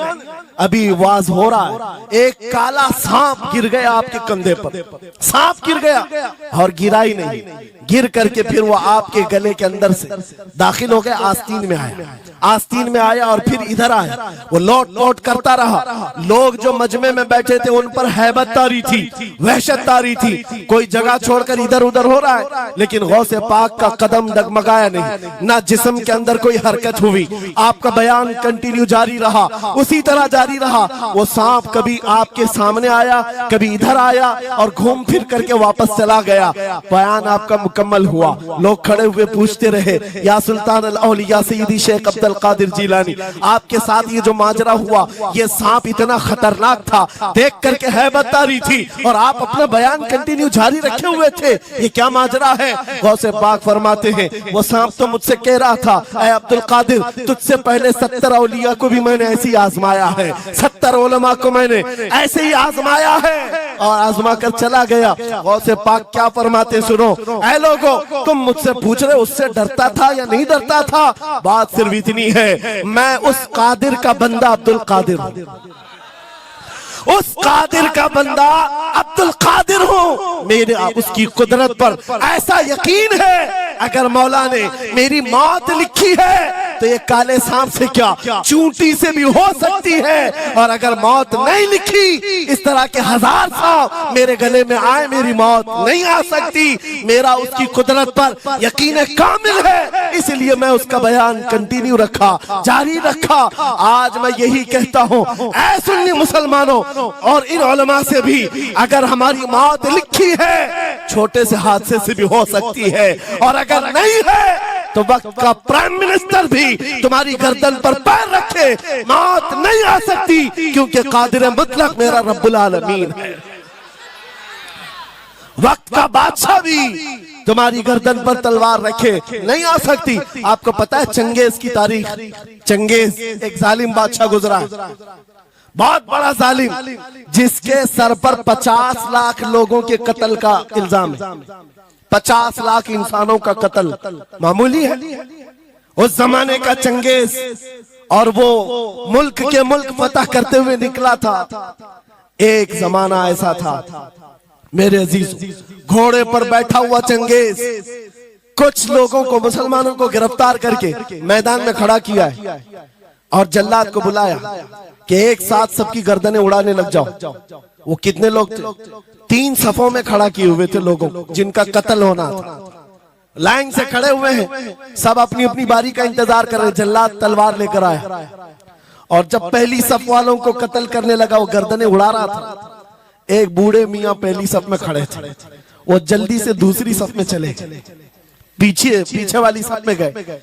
अभी वाज हो रहा है, एक काला सांप गिर गया आपके कंधे पर। सांप गिर गया और गिरा ही नहीं, गिर करके फिर वो आपके गले के अंदर से दाखिल हो गया, आस्तीन में आया, आस्तीन में आया और फिर इधर आया। वो लौट लौट करता रहा। लोग जो मजमे में बैठे थे उन पर हैबत तारी थी, वहशत तारी थी। कोई जगह छोड़कर इधर उधर हो रहा है, लेकिन गौसे पाक का कदम डगमगाया नहीं, ना जिस्म के अंदर कोई हरकत हुई। आपका बयान कंटिन्यू जारी रहा, उसी तरह जारी रहा। वो सांप कभी आपके सामने आया, कभी इधर आया और घूम फिर करके वापस चला गया। बयान आपका मुकम्मल हुआ। लोग खड़े हुए पूछते रहे, या सुल्तान अल औलिया सय्यदी शेख अब्दुल कादिर जिलानी, आपके साथ ये जो माजरा हुआ, ये सांप इतना खतरनाक था, देख करके हैबत तारी थी और आप अपना बयान कंटिन्यू जारी रखे हुए थे, ये क्या माजरा है? गौसे पाक फरमाते हैं, वो सांप तो मुझसे कह रहा था, ऐ अब्दुल कादिर, तुझसे पहले 70 औलिया को भी मैंने ऐसे ही आजमाया है, 70 उलमा को मैंने ऐसे ही आजमाया है और आजमा कर चला गया। गौसे पाक क्या फरमाते सुनो, ऐ लोगो, तुम मुझसे पूछ रहे उससे डरता था या नहीं डरता था? बात सिर्फ इतनी है, मैं उस कादिर का बंदा अब्दुल कादिर हूं, उस कादिर का बंदा अब्दुल कादिर हूं। मेरे उसकी कुदरत पर ऐसा यकीन है, अगर मौला ने मेरी मौत लिखी है तो ये काले सांप से क्या, चूंटी से भी हो सकती है। और अगर मौत नहीं लिखी, इस तरह के 1000 सांप मेरे गले में आए, मेरी मौत नहीं आ सकती। मेरा उसकी कुदरत पर यकीन कामिल है, इसलिए मैं उसका बयान कंटिन्यू रखा, जारी रखा। आज मैं यही कहता हूं, ऐ सुन्नी मुसलमानों और इन उलमा से भी, अगर हमारी मौत लिखी है, छोटे से हादसे से भी हो सकती है, और अगर नहीं है तो वक्त का प्राइम मिनिस्टर भी तुम्हारी गर्दन पर पैर रखे, मौत नहीं आ सकती, क्योंकि कादिर मुतलक मेरा रब्बुल आलमीन है। वक्त का बादशाह भी तुम्हारी गर्दन पर तलवार रखे, नहीं आ सकती। आपको पता है चंगेज की तारीख? चंगेज एक जालिम बादशाह गुजरा, बहुत बड़ा जालिम, जिसके सर पर 50 लाख लोगों के कत्ल का इल्जाम है। 50 लाख इंसानों का कत्ल मामूली है? उस जमाने का चंगेज, और वो मुल्क के मुल्क फतह करते हुए निकला था। एक जमाना ऐसा था मेरे अजीज, घोड़े पर बैठा हुआ चंगेज कुछ लोगों को, मुसलमानों को गिरफ्तार करके मैदान में खड़ा किया है और जल्लाद को बुलाया कि एक साथ सबकी गर्दनें उड़ाने लग जाओ। वो कितने लोग थे? 3 सफों में खड़ा किए हुए थे लोगों जिनका कत्ल होना था। लाइन से खड़े हुए हैं, सब अपनी अपनी बारी का इंतजार कर रहे हैं। जल्लाद तलवार लेकर आया और जब पहली सफ वालों को कत्ल करने लगा, वो गर्दनें उड़ा रहा था। एक बूढ़े मियाँ पहली सफ में खड़े थे, वो जल्दी से दूसरी सफ में चले, पीछे वाली सफ में गए।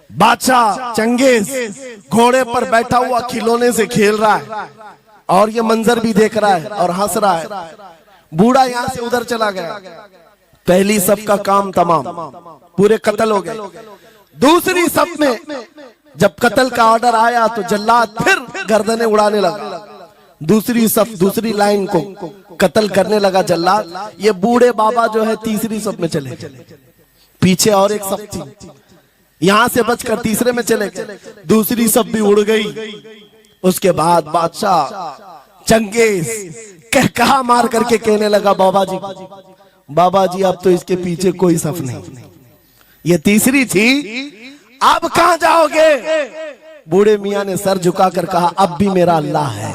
बादशाह चंगेज घोड़े पर बैठा हुआ खिलौने से खेल रहा है और ये मंजर भी देख रहा है और हंस रहा है। बूढ़ा यहाँ से उधर चला गया, पहली सफ का काम तमाम, पूरे कत्ल हो गए। दूसरी सफ में जब कत्ल का ऑर्डर आया तो जल्लाद फिर गर्दनें उड़ाने लगा। दूसरी सफ, दूसरी लाइन को कत्ल करने लगा जल्लाद। ये बूढ़े बाबा जो है तीसरी सफ में चले, पीछे और एक सफ थी, यहां से बचकर तीसरे में चले गए। दूसरी सफ भी उड़ गई। उसके बाद बादशाह चंगेज कहा मार करके कहने लगा, बाबा जी अब तो इसके पीछे कोई सफ नहीं, ये तीसरी थी, अब कहां जाओगे? बूढ़े मियाँ ने सर झुकाकर कहा, अब भी मेरा अल्लाह है।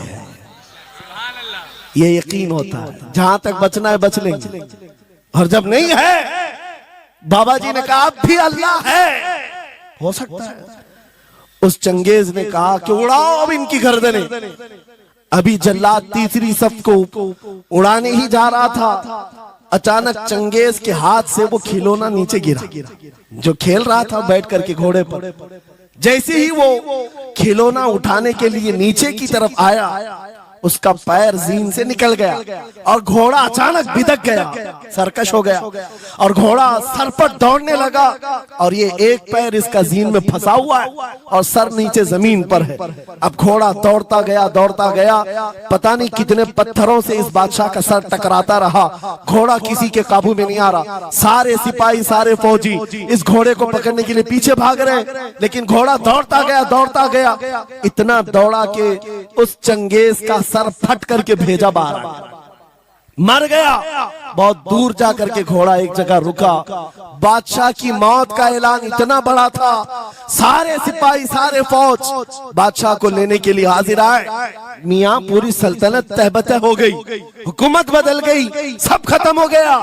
ये यकीन होता है, जहां तक बचना है बच लेंगे, और जब नहीं है, बाबा जी ने कहा अब भी अल्लाह है। हो सकता है उस चंगेज ने कहा कि उड़ाओ अब इनकी गर्दनें। अभी जल्लाद तीसरी सफ को उड़ाने ही जा रहा था, अचानक चंगेज के हाथ से वो खिलौना नीचे गिरा, जो खेल रहा था बैठ करके घोड़े पर। जैसे ही वो खिलौना उठाने के लिए नीचे की तरफ आया, उसका पैर जीन से निकल गया और घोड़ा अचानक बिदक गया, सरकश हो गया, और घोड़ा सर पर दौड़ने लगा, और ये एक पैर इसका जीन में फंसा हुआ है और सर नीचे जमीन पर है। अब घोड़ा दौड़ता गया, पता नहीं कितने पत्थरों से इस बादशाह का सर टकराता रहा। घोड़ा किसी के काबू में नहीं आ रहा। सारे सिपाही, सारे फौजी इस घोड़े को पकड़ने के लिए पीछे भाग रहे, लेकिन घोड़ा दौड़ता गया, इतना दौड़ा कि उस चंगेज का सर फट करके भेजा बाहर, मर गया। बहुत दूर जाकर के घोड़ा एक जगह रुका। बादशाह की मौत का ऐलान इतना बड़ा था, सारे सिपाही, सारे फौज बादशाह को लेने के लिए हाजिर आए। मियां पूरी सल्तनत तहबतह हो गई, हुकूमत बदल गई, सब खत्म हो गया,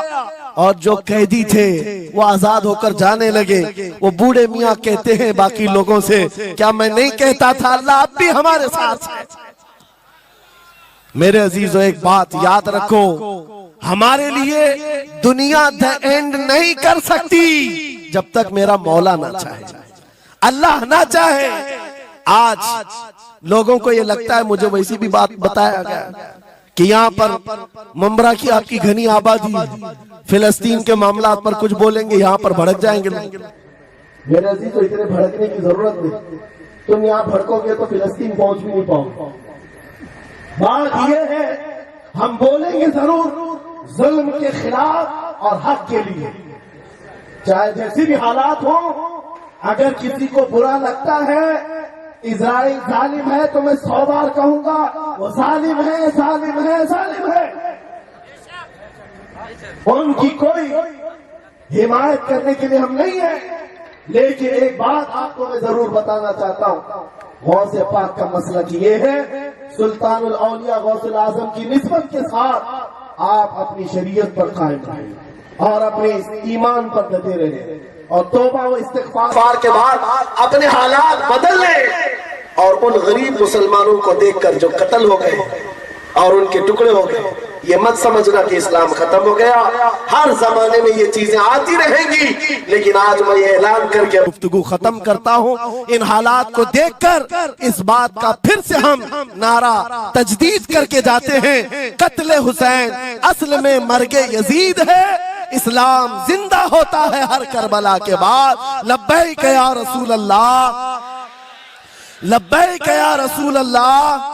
और जो कैदी थे वो आजाद होकर जाने लगे। वो बूढ़े मियां कहते हैं बाकी लोगों से, क्या मैं नहीं कहता था अल्लाह अब भी हमारे साथ है। मेरे अजीजों, एक बात याद रखो, हमारे लिए दुनिया द एंड नहीं कर सकती जब तक मेरा मौला ना चाहे, अल्लाह ना चाहे। आज लोगों को ये लगता है, मुझे वैसी भी बात बताया गया कि यहाँ पर मुंबरा की आपकी घनी आबादी, फिलिस्तीन के मामला पर कुछ बोलेंगे यहाँ पर भड़क जाएंगे। मेरे अजीजों, इतने भड़कने की जरूरत नहीं, तुम यहाँ भड़कोगे तो फिलिस्तीन पहुंच भी नहीं पाओगे। बात यह है, हम बोलेंगे जरूर जुल्म के खिलाफ और हक के लिए, चाहे जैसी भी हालात हो। अगर किसी को बुरा लगता है इजराइल जालिम है, तो मैं 100 बार कहूंगा वो जालिम है, जालिम है, जालिम है। उनकी कोई हिमायत करने के लिए हम नहीं है, लेकिन एक बात आपको मैं जरूर बताना चाहता हूं, गौसे पाक का मसला ये है, सुल्तानुल औलिया गौसुल आजम की निस्बत के साथ आप अपनी शरीयत पर कायम रहें और अपने ईमान पर डटे रहे, और तौबा व इस्तिग़फ़ार के बाद अपने हालात बदल लें। और उन गरीब मुसलमानों को देखकर जो कत्ल हो गए और उनके टुकड़े हो गए, ये मत समझना कि इस्लाम खत्म हो गया। हर जमाने में ये चीजें आती रहेंगी, लेकिन आज मैं ये ऐलान करके गुफ्तगू खत्म करता हूँ। इन हालात को देखकर इस बात का फिर से हम नारा तजदीद करके जाते हैं, कत्ले हुसैन असल में मर्गे यजीद है, इस्लाम जिंदा होता है हर करबला के बाद। लब्बैक या रसूल अल्लाह, लब्बैक या रसूल अल्लाह।